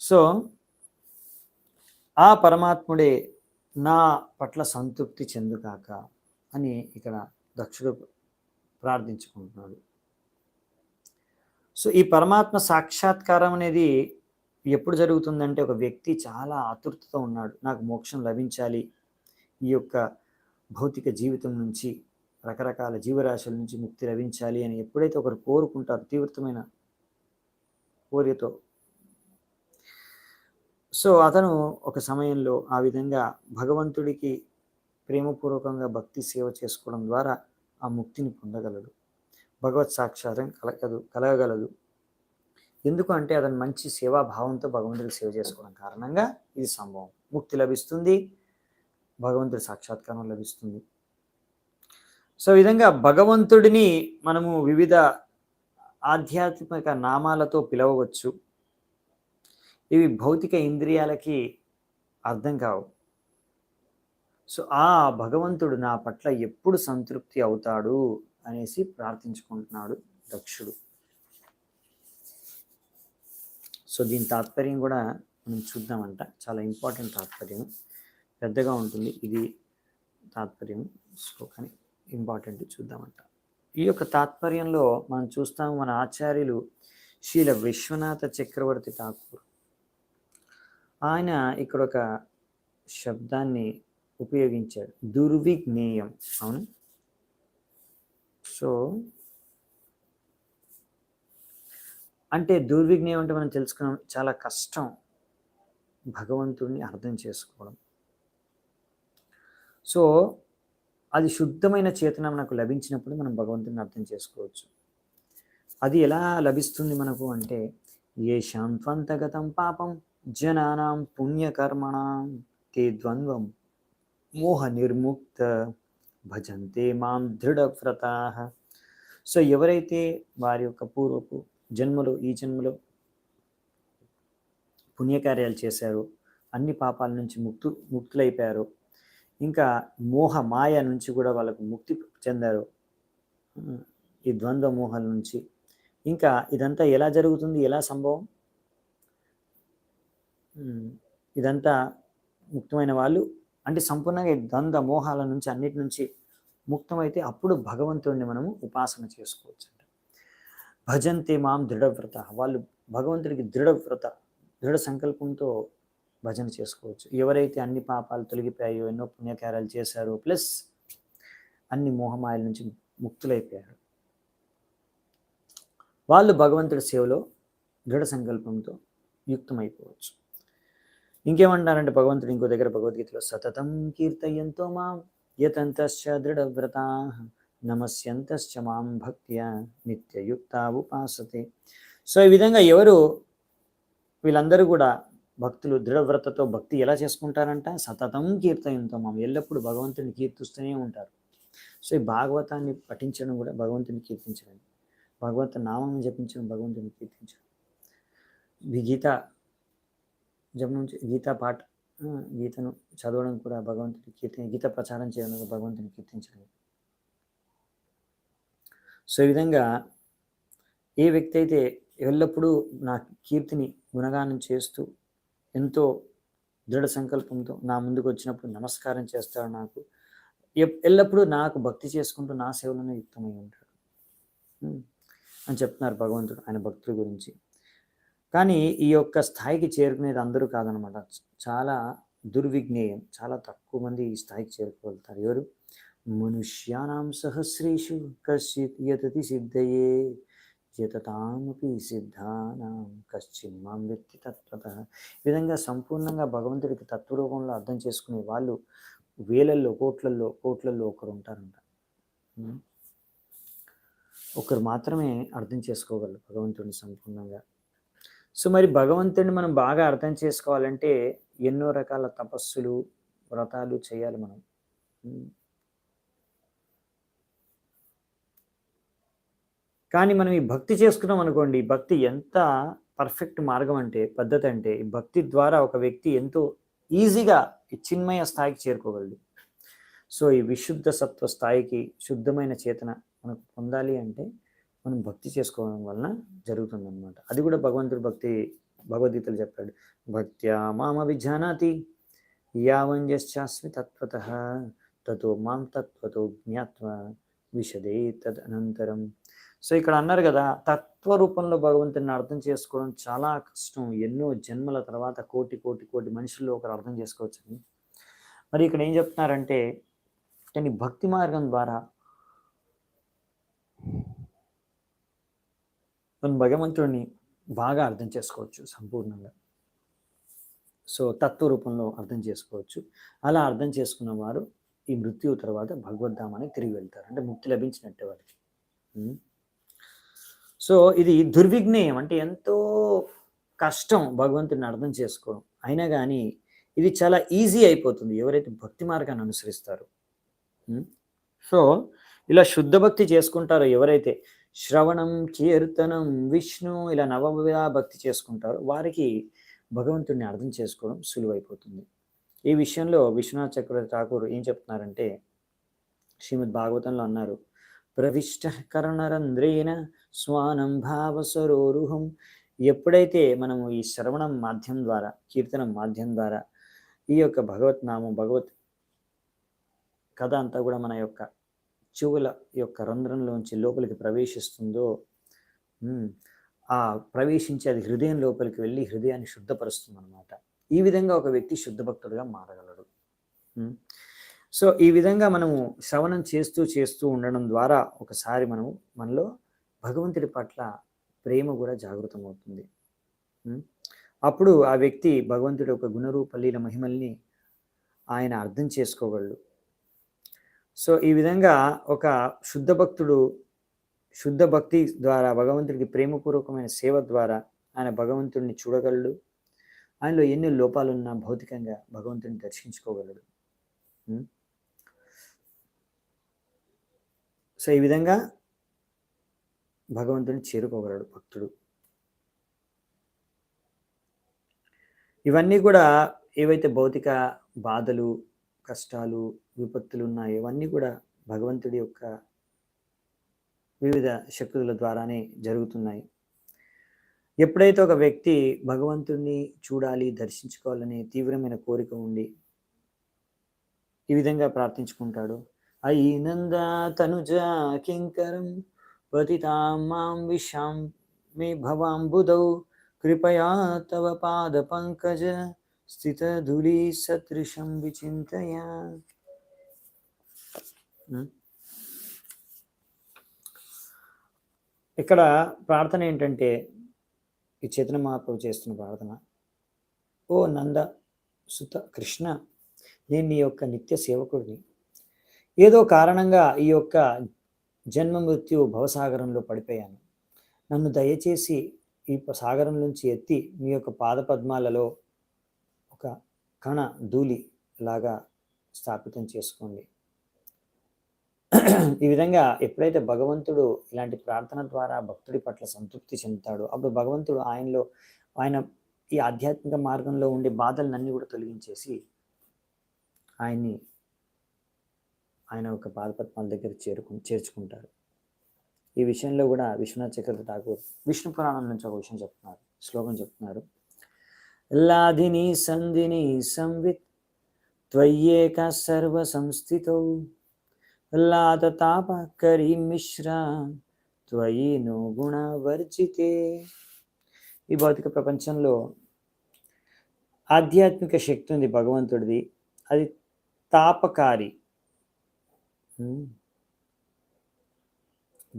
సో ఆ పరమాత్ముడే నా పట్ల సంతృప్తి చెందుగాక అని ఇక్కడ దక్షుడు ప్రార్థించుకుంటున్నాడు. సో ఈ పరమాత్మ సాక్షాత్కారం అనేది ఎప్పుడు జరుగుతుందంటే, ఒక వ్యక్తి చాలా ఆతృతతో ఉన్నాడు, నాకు మోక్షం లభించాలి, ఈ యొక్క భౌతిక జీవితం నుంచి, రకరకాల జీవరాశుల నుంచి ముక్తి లభించాలి అని ఎప్పుడైతే ఒకరు కోరుకుంటారో తీవ్రమైన కోరికతో, సో అతను ఒక సమయంలో ఆ విధంగా భగవంతుడికి ప్రేమపూర్వకంగా భక్తి సేవ చేసుకోవడం ద్వారా ఆ ముక్తిని పొందగలడు, భగవత్ సాక్షాత్కారం కలగగలదు. ఎందుకు అంటే అతను మంచి సేవాభావంతో భగవంతుడికి సేవ చేసుకోవడం కారణంగా ఇది సంభవం. ముక్తి లభిస్తుంది, భగవంతుడి సాక్షాత్కారం లభిస్తుంది. సో ఈ విధంగా భగవంతుడిని మనము వివిధ ఆధ్యాత్మిక నామాలతో పిలవవచ్చు. ఇవి భౌతిక ఇంద్రియాలకి అర్థం కావు. సో ఆ భగవంతుడు నా పట్ల ఎప్పుడు సంతృప్తి అవుతాడు అనేసి ప్రార్థించుకుంటున్నాడు దక్షుడు. సో దీని తాత్పర్యం కూడా మనం చూద్దామంట. చాలా ఇంపార్టెంట్ తాత్పర్యం, పెద్దగా ఉంటుంది. ఇది తాత్పర్యం. సో కానీ ఇంపార్టెంట్ చూద్దామంట. ఈ యొక్క తాత్పర్యంలో మనం చూస్తాము మన ఆచార్యులు శ్రీల విశ్వనాథ చక్రవర్తి ఠాకూర్ ఆయన ఇక్కడ ఒక శబ్దాన్ని ఉపయోగించాడు, దుర్విజ్ఞేయం. అవును. సో అంటే దుర్విజ్ఞేయం అంటే మనం తెలుసుకున్నాం, చాలా కష్టం భగవంతుడిని అర్థం చేసుకోవడం. సో అది శుద్ధమైన చేతన మనకు లభించినప్పుడు మనం భగవంతుడిని అర్థం చేసుకోవచ్చు. అది ఎలా లభిస్తుంది మనకు అంటే, ఏ శాంత్వంతగతం పాపం జనానాం పుణ్యకర్మణాం తే ద్వంద్వం మోహ నిర్ముక్త భజంతే మాం దృఢవ్రతాః. సో ఎవరైతే వారి యొక్క పూర్వపు జన్మలో ఈ జన్మలో పుణ్యకార్యాలు చేశారో, అన్ని పాపాల నుంచి ముక్తులైపోయారో, ఇంకా మోహ మాయ నుంచి కూడా వాళ్ళకు ముక్తి చెందారు, ఈ ద్వంద్వ మోహాల నుంచి. ఇంకా ఇదంతా ఎలా జరుగుతుంది, ఎలా సంభవం? ఇదంతా ముక్తమైన వాళ్ళు అంటే సంపూర్ణంగా ఈ ద్వంద్వ మోహాల నుంచి అన్నిటి నుంచి ముక్తమైతే అప్పుడు భగవంతుడిని మనము ఉపాసన చేసుకోవచ్చు. భజంతే మాం దృఢవ్రత, వాళ్ళు భగవంతుడికి దృఢ సంకల్పంతో భజన చేసుకోవచ్చు. ఎవరైతే అన్ని పాపాలు తొలగిపోయాయో, ఎన్నో పుణ్యకార్యాలు చేశారో, ప్లస్ అన్ని మోహమాయల నుంచి ముక్తులైపోయారు, వాళ్ళు భగవంతుడి సేవలో దృఢ సంకల్పంతో యుక్తమైపోవచ్చు. ఇంకేమంటారంటే భగవంతుడు ఇంకో దగ్గర భగవద్గీతలో, సతతం కీర్తయంతో మాం యతంతశ్చ దృఢవ్రతాః నమస్యంతశ్చ మాం భక్త్యా నిత్యయుక్తా ఉపాసతే. సో ఈ విధంగా వీళ్ళందరూ కూడా భక్తులు దృఢవ్రతతో భక్తి ఎలా చేసుకుంటారంట, సతతం కీర్తయంతో మాం, ఎల్లప్పుడూ భగవంతుని కీర్తిస్తూనే ఉంటారు. సో ఈ భాగవతాన్ని పఠించడం కూడా భగవంతుని కీర్తించడం, భగవంత నామం జపించడం భగవంతుని కీర్తించడం, గీత జపం నుంచి గీతా పాఠ గీతను చదవడం కూడా భగవంతుని కీర్తి, గీత ప్రచారం చేయడం భగవంతుని కీర్తించడం. సో ఈ విధంగా ఏ వ్యక్తి అయితే ఎల్లప్పుడూ నా కీర్తిని గుణగానం చేస్తూ ఎంతో దృఢ సంకల్పంతో నా ముందుకు వచ్చినప్పుడు నమస్కారం చేస్తాడు, నాకు ఎల్లప్పుడూ నాకు భక్తి చేసుకుంటూ నా సేవలను యుక్తమై ఉంటాడు అని చెప్తున్నారు భగవంతుడు ఆయన భక్తుల గురించి. కానీ ఈ యొక్క స్థాయికి చేరుకునేది అందరూ కాదనమాట. చాలా దుర్విజ్ఞేయం, చాలా తక్కువ మంది ఈ స్థాయికి చేరుకోగలుగుతారు. ఎవరు? మనుష్యానాం సహస్రేషు కశ్చిత్ యతతి సిద్ధయే యతతామపి సిద్ధానాం కశ్చిన్ మాం వ్యక్తి తత్వతః. ఈ విధంగా సంపూర్ణంగా భగవంతుడికి తత్వరూపంలో అర్థం చేసుకునే వాళ్ళు వేలల్లో కోట్లల్లో ఒకరు ఉంటారంట. ఒకరు మాత్రమే అర్థం చేసుకోగలరు భగవంతుడిని సంపూర్ణంగా. సో మరి భగవంతుడిని మనం బాగా అర్థం చేసుకోవాలంటే ఎన్నో రకాల తపస్సులు, వ్రతాలు చేయాలి మనం. కానీ మనం ఈ భక్తి చేసుకున్నాం అనుకోండి, ఈ భక్తి ఎంత పర్ఫెక్ట్ మార్గం అంటే, పద్ధతి అంటే, ఈ భక్తి ద్వారా ఒక వ్యక్తి ఎంతో ఈజీగా ఈ చిన్మయ స్థాయికి చేరుకోగలడు. సో ఈ విశుద్ధ సత్వ స్థాయికి, శుద్ధమైన చేతన మనకు పొందాలి అంటే మనం భక్తి చేసుకోవడం వలన జరుగుతుందన్నమాట. అది కూడా భగవంతుడు భగవద్గీతలు చెప్పాడు, భక్త్యా మామ విజానాతి యావంజశ్చాస్మి తత్వతః తతో మాం తత్వతో జ్ఞాత్వా విశదే తదనంతరం. సో ఇక్కడ అన్నారు కదా, తత్వ రూపంలో భగవంతుని అర్థం చేసుకోవడం చాలా కష్టం. ఎన్నో జన్మల తర్వాత కోటి మనుషుల్లో ఒకరు అర్థం చేసుకోవచ్చని. మరి ఇక్కడ ఏం చెప్తున్నారంటే, కానీ భక్తి మార్గం ద్వారా మనం భగవంతుడిని బాగా అర్థం చేసుకోవచ్చు సంపూర్ణంగా. సో తత్వ రూపంలో అర్థం చేసుకోవచ్చు. అలా అర్థం చేసుకున్న వారు ఈ మృత్యు తర్వాత భగవద్ధామానికి తిరిగి వెళ్తారు, అంటే ముక్తి లభించినట్టే వారికి. సో ఇది దుర్విజ్ఞేయం, అంటే ఎంతో కష్టం భగవంతుడిని అర్థం చేసుకోవడం. అయినా కానీ ఇది చాలా ఈజీ అయిపోతుంది ఎవరైతే భక్తి మార్గాన్ని అనుసరిస్తారో. సో ఇలా శుద్ధ భక్తి చేసుకుంటారో ఎవరైతే, శ్రవణం, కీర్తనం, విష్ణు ఇలా నవవిధ భక్తి చేసుకుంటారో వారికి భగవంతుడిని అర్థం చేసుకోవడం సులువైపోతుంది. ఈ విషయంలో విశ్వనాథ చక్రవర్తి ఠాకూర్ ఏం చెప్తున్నారంటే, శ్రీమద్ భాగవతంలో అన్నారు, ప్రవిష్ట కర్ణరంధ్రేణ స్వానం భావసరోరుహం. ఎప్పుడైతే మనము ఈ శ్రవణం మాధ్యం ద్వారా, కీర్తనం మాధ్యం ద్వారా ఈ యొక్క భగవత్ నామం, భగవత్ కథ అంతా కూడా మన యొక్క చెవుల యొక్క రంధ్రంలోంచి లోపలికి ప్రవేశిస్తుందో ఆ ప్రవేశించి అది హృదయం లోపలికి వెళ్ళి హృదయాన్ని శుద్ధపరుస్తుంది అనమాట. ఈ విధంగా ఒక వ్యక్తి శుద్ధ భక్తుడుగా మారగలడు. సో ఈ విధంగా మనము శ్రవణం చేస్తూ ఉండడం ద్వారా ఒకసారి మనలో భగవంతుడి పట్ల ప్రేమ కూడా జాగృతమవుతుంది. అప్పుడు ఆ వ్యక్తి భగవంతుడి యొక్క గుణరూప లీల మహిమల్ని ఆయన అర్థం చేసుకోగలడు. సో ఈ విధంగా ఒక శుద్ధ భక్తుడు శుద్ధ భక్తి ద్వారా భగవంతుడికి ప్రేమపూర్వకమైన సేవ ద్వారా ఆయన భగవంతుడిని చూడగలడు. ఆయనలో ఎన్ని లోపాలున్నా భౌతికంగా భగవంతుడిని దర్శించుకోగలడు. సో ఈ విధంగా భగవంతుడిని చేరుకోగలడు భక్తుడు. ఇవన్నీ కూడా ఏవైతే భౌతిక బాధలు, కష్టాలు, విపత్తులు ఉన్నాయో ఇవన్నీ కూడా భగవంతుడి యొక్క వివిధ శక్తుల ద్వారానే జరుగుతున్నాయి. ఎప్పుడైతే ఒక వ్యక్తి భగవంతుడిని చూడాలి, దర్శించుకోవాలనే తీవ్రమైన కోరిక ఉండి ఈ విధంగా ప్రార్థించుకుంటాడు, అయినందా తనుజా కింకరం పతితాం మాం విశాం మే భవాంబుదౌ కృపయా తవ పాద పంకజ స్థిత ధూళి సదృశం విచింతయా. ఇక్కడ ప్రార్థన ఏంటంటే ఈ చైతన్య మహాప్రభు చేస్తున్న ప్రార్థన, ఓ నంద సుత కృష్ణ, నేను నీ యొక్క నిత్య సేవకుడిని. ఏదో కారణంగా ఈ యొక్క జన్మ మృత్యు భవసాగరంలో పడిపోయాను. నన్ను దయచేసి ఈ సాగరం నుంచి ఎత్తి మీ యొక్క పాద పద్మాలలో ఒక కణ ధూళి లాగా స్థాపితం చేసుకోండి. ఈ విధంగా ఎప్పుడైతే భగవంతుడు ఇలాంటి ప్రార్థన ద్వారా భక్తుడి పట్ల సంతృప్తి చెందుతాడో అప్పుడు భగవంతుడు ఆయన ఈ ఆధ్యాత్మిక మార్గంలో ఉండే బాధలన్నీ కూడా తొలగించేసి ఆయన ఒక పాదపద్మాల దగ్గర చేర్చుకుంటారు. ఈ విషయంలో కూడా విశ్వనాథ్ చక్రవర్తి ఠాకూర్ విష్ణు పురాణం నుంచి ఒక విషయం చెప్తున్నారు, శ్లోకం చెప్తున్నారు. లాధిని సంధిని సంవిత్ త్వయ్యేక సర్వ సంస్థితౌ లాత తాప కరి మిశ్ర త్వయి నో గుణ వర్జితే. ఈ భౌతిక ప్రపంచంలో ఆధ్యాత్మిక శక్తి ఉంది భగవంతుడిది, అది తాపకారి.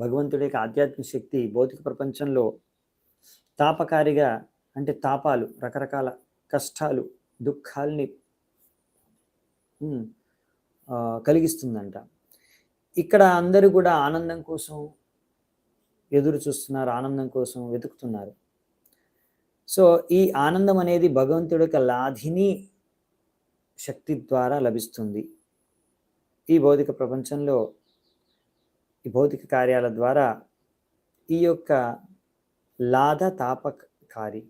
భగవంతుడి యొక్క ఆధ్యాత్మిక శక్తి భౌతిక ప్రపంచంలో తాపకారిగా, అంటే తాపాలు, రకరకాల కష్టాలు, దుఃఖాల్ని కలిగిస్తుందంట. ఇక్కడ అందరూ కూడా ఆనందం కోసం ఎదురు చూస్తున్నారు, ఆనందం కోసం వెతుకుతున్నారు. సో ఈ ఆనందం అనేది భగవంతుడి యొక్క లాధిని శక్తి ద్వారా లభిస్తుంది. ఈ భౌతిక ప్రపంచంలో ఈ భౌతిక కార్యాల ద్వారా ఈ యొక్క లాధ తాపకారి,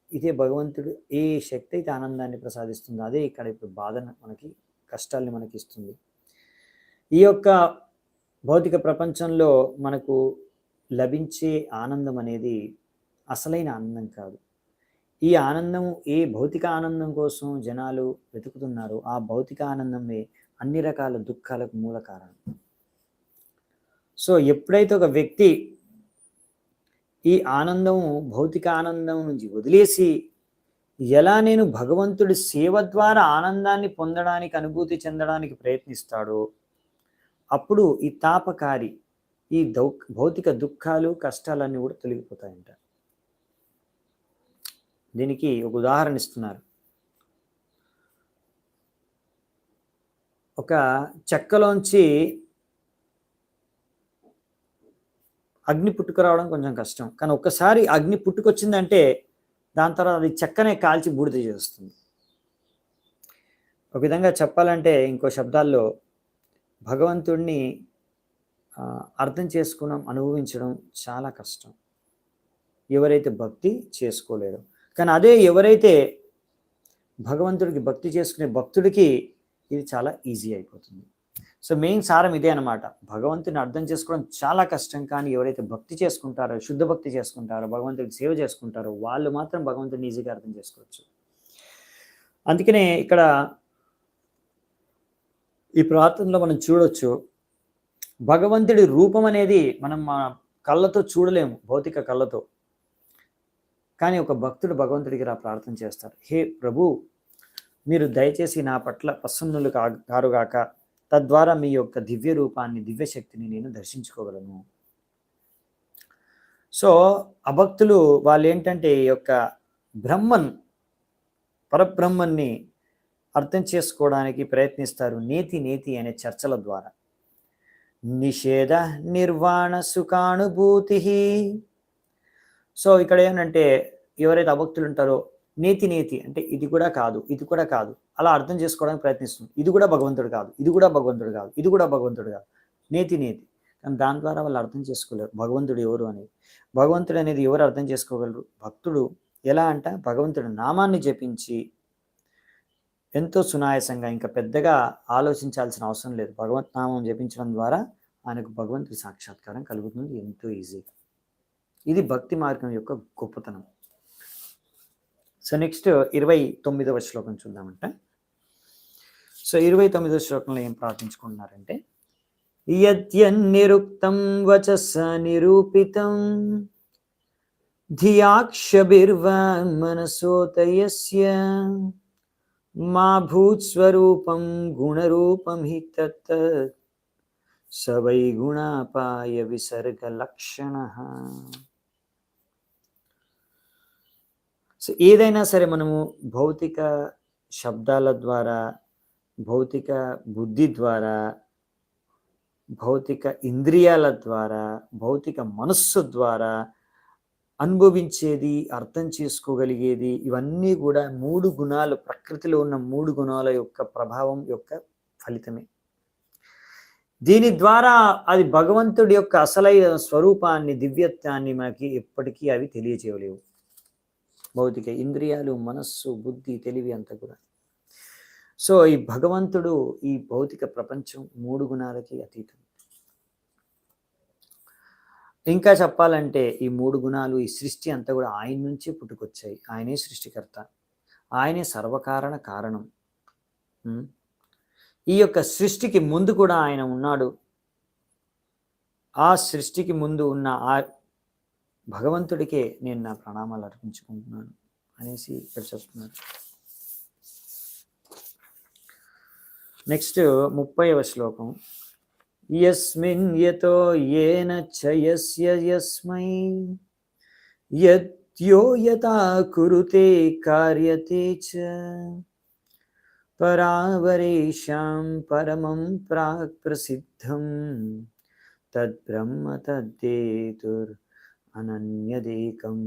ఇదే భగవంతుడు ఏ శక్తి అయితే ఆనందాన్ని ప్రసాదిస్తుందో అదే ఇక్కడ ఇప్పుడు బాధను మనకి, కష్టాల్ని మనకి ఇస్తుంది. ఈ యొక్క భౌతిక ప్రపంచంలో మనకు లభించే ఆనందం అనేది అసలైన ఆనందం కాదు. ఈ ఆనందం ఏ భౌతిక ఆనందం కోసం జనాలు వెతుకుతున్నారో ఆ భౌతిక ఆనందమే అన్ని రకాల దుఃఖాలకు మూల కారణం. సో ఎప్పుడైతే ఒక వ్యక్తి ఈ ఆనందం, భౌతిక ఆనందం నుంచి వదిలేసి ఎలా నేను భగవంతుడి సేవ ద్వారా ఆనందాన్ని పొందడానికి, అనుభూతి చెందడానికి ప్రయత్నిస్తాడో అప్పుడు ఈ తాపకారి, ఈ భౌతిక దుఃఖాలు, కష్టాలన్నీ కూడా తొలగిపోతాయంట. దీనికి ఒక ఉదాహరణ ఇస్తున్నారు. ఒక చెక్కలోంచి అగ్ని పుట్టుకురావడం కొంచెం కష్టం, కానీ ఒక్కసారి అగ్ని పుట్టుకొచ్చిందంటే దాని తర్వాత అది చెక్కనే కాల్చి బూడిద చేస్తుంది. ఒక విధంగా చెప్పాలంటే ఇంకో శబ్దాల్లో భగవంతుడిని అర్థం చేసుకోవడం, అనుభవించడం చాలా కష్టం ఎవరైతే భక్తి చేసుకోలేరు. కానీ అదే ఎవరైతే భగవంతుడికి భక్తి చేసుకునే భక్తుడికి ఇది చాలా ఈజీ అయిపోతుంది. సో మెయిన్ సారం ఇదే అనమాట. భగవంతుని అర్థం చేసుకోవడం చాలా కష్టం, కానీ ఎవరైతే భక్తి చేసుకుంటారో, శుద్ధ భక్తి చేసుకుంటారో, భగవంతుడికి సేవ చేసుకుంటారో వాళ్ళు మాత్రం భగవంతుడిని ఈజీగా అర్థం చేసుకోవచ్చు. అందుకనే ఇక్కడ ఈ ప్రార్థనలో మనం చూడొచ్చు, భగవంతుడి రూపం అనేది మనం మన కళ్ళతో చూడలేము, భౌతిక కళ్ళతో. కానీ ఒక భక్తుడు భగవంతుడికి ప్రార్థన చేస్తారు. హే ప్రభు, మీరు దయచేసి నా పట్ల ప్రసన్నులు కారుగాక, తద్వారా మీ యొక్క దివ్య రూపాన్ని, దివ్య శక్తిని నేను దర్శించుకోగలను. సో అభక్తులు వాళ్ళు ఏంటంటే ఈ యొక్క బ్రహ్మన్, పరబ్రహ్మన్ని అర్థం చేసుకోవడానికి ప్రయత్నిస్తారు నేతి నేతి అనే చర్చల ద్వారా. నిషేధ నిర్వాణ సుఖానుభూతి. సో ఇక్కడ ఏంటంటే ఎవరైతే అభక్తులు ఉంటారో నేతి నేతి అంటే ఇది కూడా కాదు, ఇది కూడా కాదు, అలా అర్థం చేసుకోవడానికి ప్రయత్నిస్తుంది. ఇది కూడా భగవంతుడు కాదు, ఇది కూడా భగవంతుడు కాదు, ఇది కూడా భగవంతుడు కాదు, నేతి నేతి. కానీ దాని ద్వారా వాళ్ళు అర్థం చేసుకోలేరు భగవంతుడు ఎవరు అనేది. భగవంతుడు అనేది ఎవరు అర్థం చేసుకోగలరు? భక్తుడు. ఎలా అంటే భగవంతుడి నామాన్ని జపించి ఎంతో సునాయాసంగా, ఇంకా పెద్దగా ఆలోచించాల్సిన అవసరం లేదు. భగవత్ నామం జపించడం ద్వారా ఆయనకు భగవంతుడి సాక్షాత్కారం కలుగుతుంది ఎంతో ఈజీగా. ఇది భక్తి మార్గం యొక్క గొప్పతనం. సో నెక్స్ట్ 29వ శ్లోకం చూద్దామంట. సో 29వ శ్లోకంలో ఏం ప్రార్థించుకుంటున్నారంటే, యద్యన్నిరుక్తం వచస నిరూపితం ధియాక్షభిర్వా మనసోతయస్య మా భూత్స్వరూపం గుణరూపం హి తత్ సవై గుణాపాయ విసర్గ లక్షణ. సో ఏదైనా సరే మనము భౌతిక శబ్దాల ద్వారా, భౌతిక బుద్ధి ద్వారా, భౌతిక ఇంద్రియాల ద్వారా, భౌతిక మనస్సు ద్వారా అనుభవించేది, అర్థం చేసుకోగలిగేది, ఇవన్నీ కూడా 3 గుణాలు, ప్రకృతిలో ఉన్న 3 గుణాల యొక్క ప్రభావం యొక్క ఫలితమే. దీని ద్వారా అది భగవంతుడి యొక్క అసలైన స్వరూపాన్ని, దివ్యత్వాన్ని మనకి ఎప్పటికీ అవి తెలియజేయలేవు. భౌతిక ఇంద్రియాలు, మనస్సు, బుద్ధి, తెలివి అంతా కూడా. సో ఈ భగవంతుడు, ఈ భౌతిక ప్రపంచం 3 గుణాలకి అతీతం. ఇంకా చెప్పాలంటే ఈ 3 గుణాలు, ఈ సృష్టి అంతా కూడా ఆయన నుంచే పుట్టుకొచ్చాయి. ఆయనే సృష్టికర్త, ఆయనే సర్వకారణ కారణం. ఈ యొక్క సృష్టికి ముందు కూడా ఆయన ఉన్నాడు. ఆ సృష్టికి ముందు ఉన్న ఆ భగవంతుడికే నేను నా ప్రణామాలు అర్పించుకుంటున్నాను అనేసి ఇక్కడ చెప్తున్నారు. నెక్స్ట్ 30వ శ్లోకం. యస్మిన్ యతో యేన చ యస్య యస్మై యత్యో యతా కురుతే కార్యతే చ పరావరేషాం పరమం ప్రాక్ ప్రసిద్ధం తద్బ్రహ్మ తద్దేతుర్ అనన్యదేకం.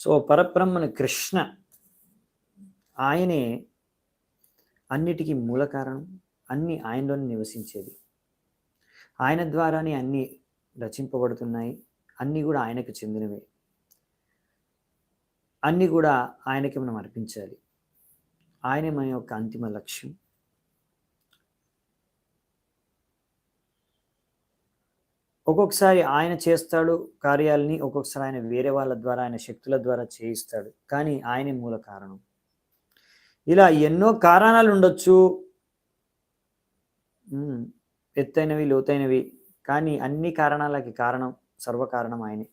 సో పరబ్రహ్మను కృష్ణ, ఆయనే అన్నిటికీ మూల కారణం, అన్ని ఆయనలోనే నివసించేది, ఆయన ద్వారానే అన్నీ రచింపబడుతున్నాయి, అన్నీ కూడా ఆయనకు చెందినవే, అన్నీ కూడా ఆయనకి మనం అర్పించాలి. ఆయనే మన యొక్క అంతిమ లక్ష్యం. ఒక్కొక్కసారి ఆయన చేస్తాడు కార్యాలని, ఒక్కొక్కసారి ఆయన వేరే వాళ్ళ ద్వారా, ఆయన శక్తుల ద్వారా చేయిస్తాడు, కానీ ఆయనే మూల కారణం. ఇలా ఎన్నో కారణాలు ఉండొచ్చు, ఎత్తైనవి, లోతైనవి, కానీ అన్ని కారణాలకి కారణం, సర్వకారణం ఆయనే.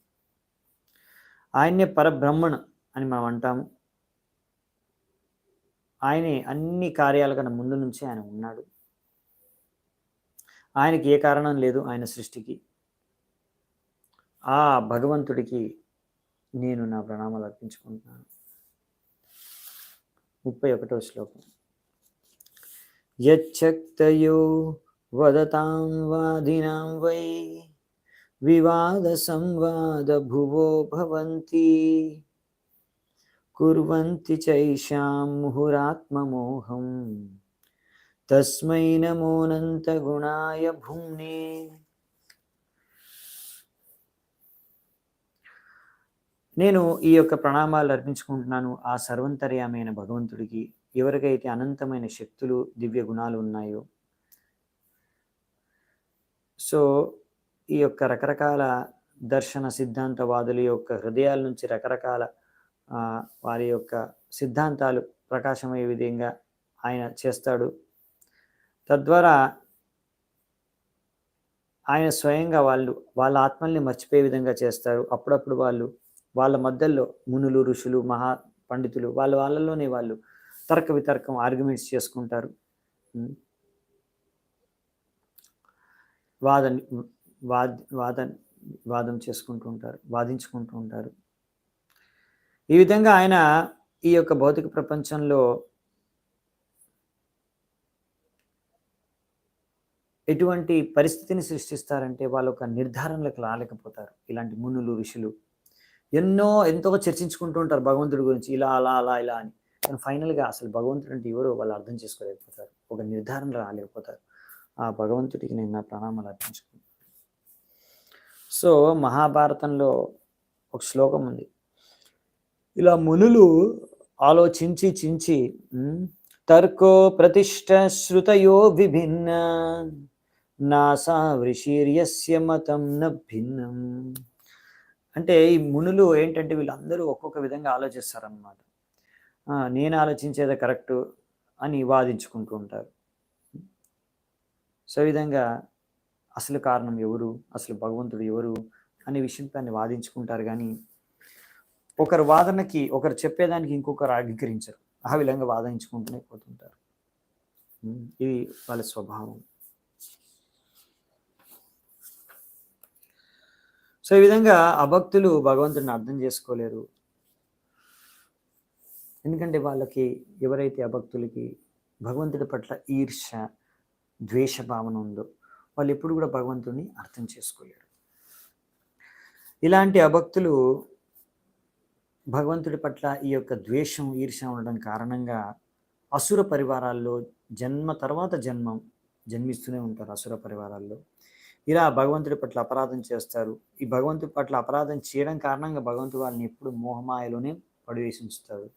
ఆయనే పరబ్రహ్మణ అని మనం అంటాము. ఆయనే అన్ని కార్యాల కన్నా ముందు నుంచి ఆయన ఉన్నాడు. ఆయనకి ఏ కారణం లేదు ఆయన సృష్టికి. ఆ భగవంతుడికి నేను నా ప్రణామాలు అర్పించుకుంటున్నాను. 31వ శ్లోకం. యచ్చక్తయో వదతాం వాదినాం వై వివాద సంవాద భువో భవంతి కుర్వంతి చైషాం ముహురాత్మమోహం తస్మై నమోనంత గుణాయ భుమ్నే. నేను ఈ యొక్క ప్రణామాలు అర్పించుకుంటున్నాను ఆ సర్వంతర్యామైన భగవంతుడికి, ఎవరికైతే అనంతమైన శక్తులు, దివ్య గుణాలు ఉన్నాయో. సో ఈ యొక్క రకరకాల దర్శన సిద్ధాంతవాదుల యొక్క హృదయాల నుంచి రకరకాల వారి యొక్క సిద్ధాంతాలు ప్రకాశమయ్యే విధంగా ఆయన చేస్తాడు. తద్వారా ఆయన స్వయంగా వాళ్ళ ఆత్మల్ని మర్చిపోయే విధంగా చేస్తారు. అప్పుడప్పుడు వాళ్ళ మధ్యలో మునులు, ఋషులు, మహా పండితులు వాళ్ళలోనే వాళ్ళు తర్క వితర్కం ఆర్గ్యుమెంట్స్ చేసుకుంటారు. వాదం చేసుకుంటూ ఉంటారు, వాదించుకుంటూ ఉంటారు. ఈ విధంగా ఆయన ఈ యొక్క భౌతిక ప్రపంచంలో ఎటువంటి పరిస్థితిని సృష్టిస్తారంటే వాళ్ళు ఒక నిర్ధారణలకు రాలేకపోతారు. ఇలాంటి మునులు, ఋషులు ఎంతో చర్చించుకుంటూ ఉంటారు భగవంతుడి గురించి, ఇలా అలా అలా ఇలా అని. కానీ ఫైనల్గా అసలు భగవంతుడు అంటే ఎవరో వాళ్ళు అర్థం చేసుకోలేకపోతారు, ఒక నిర్ధారణ రాలేకపోతారు. ఆ భగవంతుడికి నేను నా ప్రణామాలు అర్పించుకుంటాను. సో మహాభారతంలో ఒక శ్లోకం ఉంది, ఇలా మునులు ఆలోచించి తర్కో ప్రతిష్ట శృతయో విభిన్న నాసా వృషీర్యస్య మతం న భిన్నం. అంటే ఈ మునులు ఏంటంటే వీళ్ళందరూ ఒక్కొక్క విధంగా ఆలోచిస్తారన్నమాట. నేను ఆలోచించేది కరెక్టు అని వాదించుకుంటూ ఉంటారు. సో ఈ విధంగా అసలు కారణం ఎవరు, అసలు భగవంతుడు ఎవరు అనే విషయంపై వాదించుకుంటారు. కానీ ఒకరు వాదనకి, ఒకరు చెప్పేదానికి ఇంకొకరు అంగీకరించరు. ఆ విధంగా వాదించుకుంటూనే పోతుంటారు. ఇది వాళ్ళ స్వభావం. సో ఈ విధంగా అభక్తులు భగవంతుడిని అర్థం చేసుకోలేరు. ఎందుకంటే వాళ్ళకి, ఎవరైతే అభక్తులకి భగవంతుడి పట్ల ఈర్ష, ద్వేష భావన ఉందో వాళ్ళు ఎప్పుడు కూడా భగవంతుడిని అర్థం చేసుకోలేరు. ఇలాంటి అభక్తులు భగవంతుడి పట్ల ఈ యొక్క ద్వేషం, ఈర్ష ఉండడం కారణంగా అసుర పరివారాల్లో జన్మ తర్వాత జన్మిస్తూనే ఉంటారు. అసుర పరివారాల్లో ఇలా భగవంతుడి పట్ల అపరాధం చేస్తారు. ఈ భగవంతుడి పట్ల అపరాధం చేయడం కారణంగా భగవంతుడు వాళ్ళని ఎప్పుడు మోహమాయలోనే పడివేసి ఉంచుతాడు.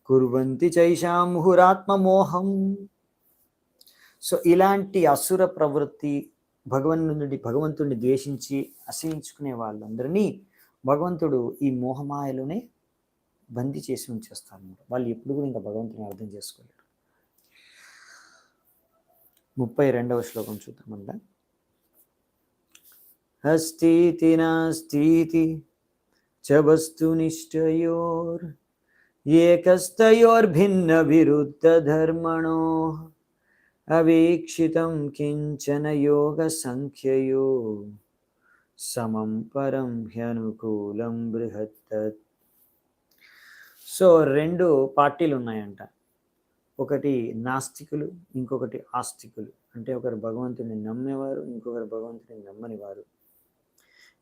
కుర్వంతి చైషాం ముహురాత్మమోహం. సో ఇలాంటి అసుర ప్రవృత్తి, భగవంతుడిని ద్వేషించి అసహించుకునే వాళ్ళందరినీ భగవంతుడు ఈ మోహమాయలోనే బందీ చేసి ఉంచేస్తారు. వాళ్ళు ఎప్పుడు కూడా ఇంకా భగవంతుని అర్థం చేసుకోలేరు. 32వ శ్లోకం చూద్దామంట. హస్తీతి నాస్తీతి చ వస్తునిష్టయోర్ ఏకస్తయోర్భిన్న విరుద్ధ ధర్మణో అవేక్షితం కించన యోగ సంఖ్యయో సమం పరం హ్యనుకూలం బృహత్తత్. సో 2 పార్టీలు ఉన్నాయంట. ఒకటి నాస్తికులు, ఇంకొకటి ఆస్తికులు. అంటే ఒకరు భగవంతుడిని నమ్మేవారు, ఇంకొకరు భగవంతుడిని నమ్మని వారు.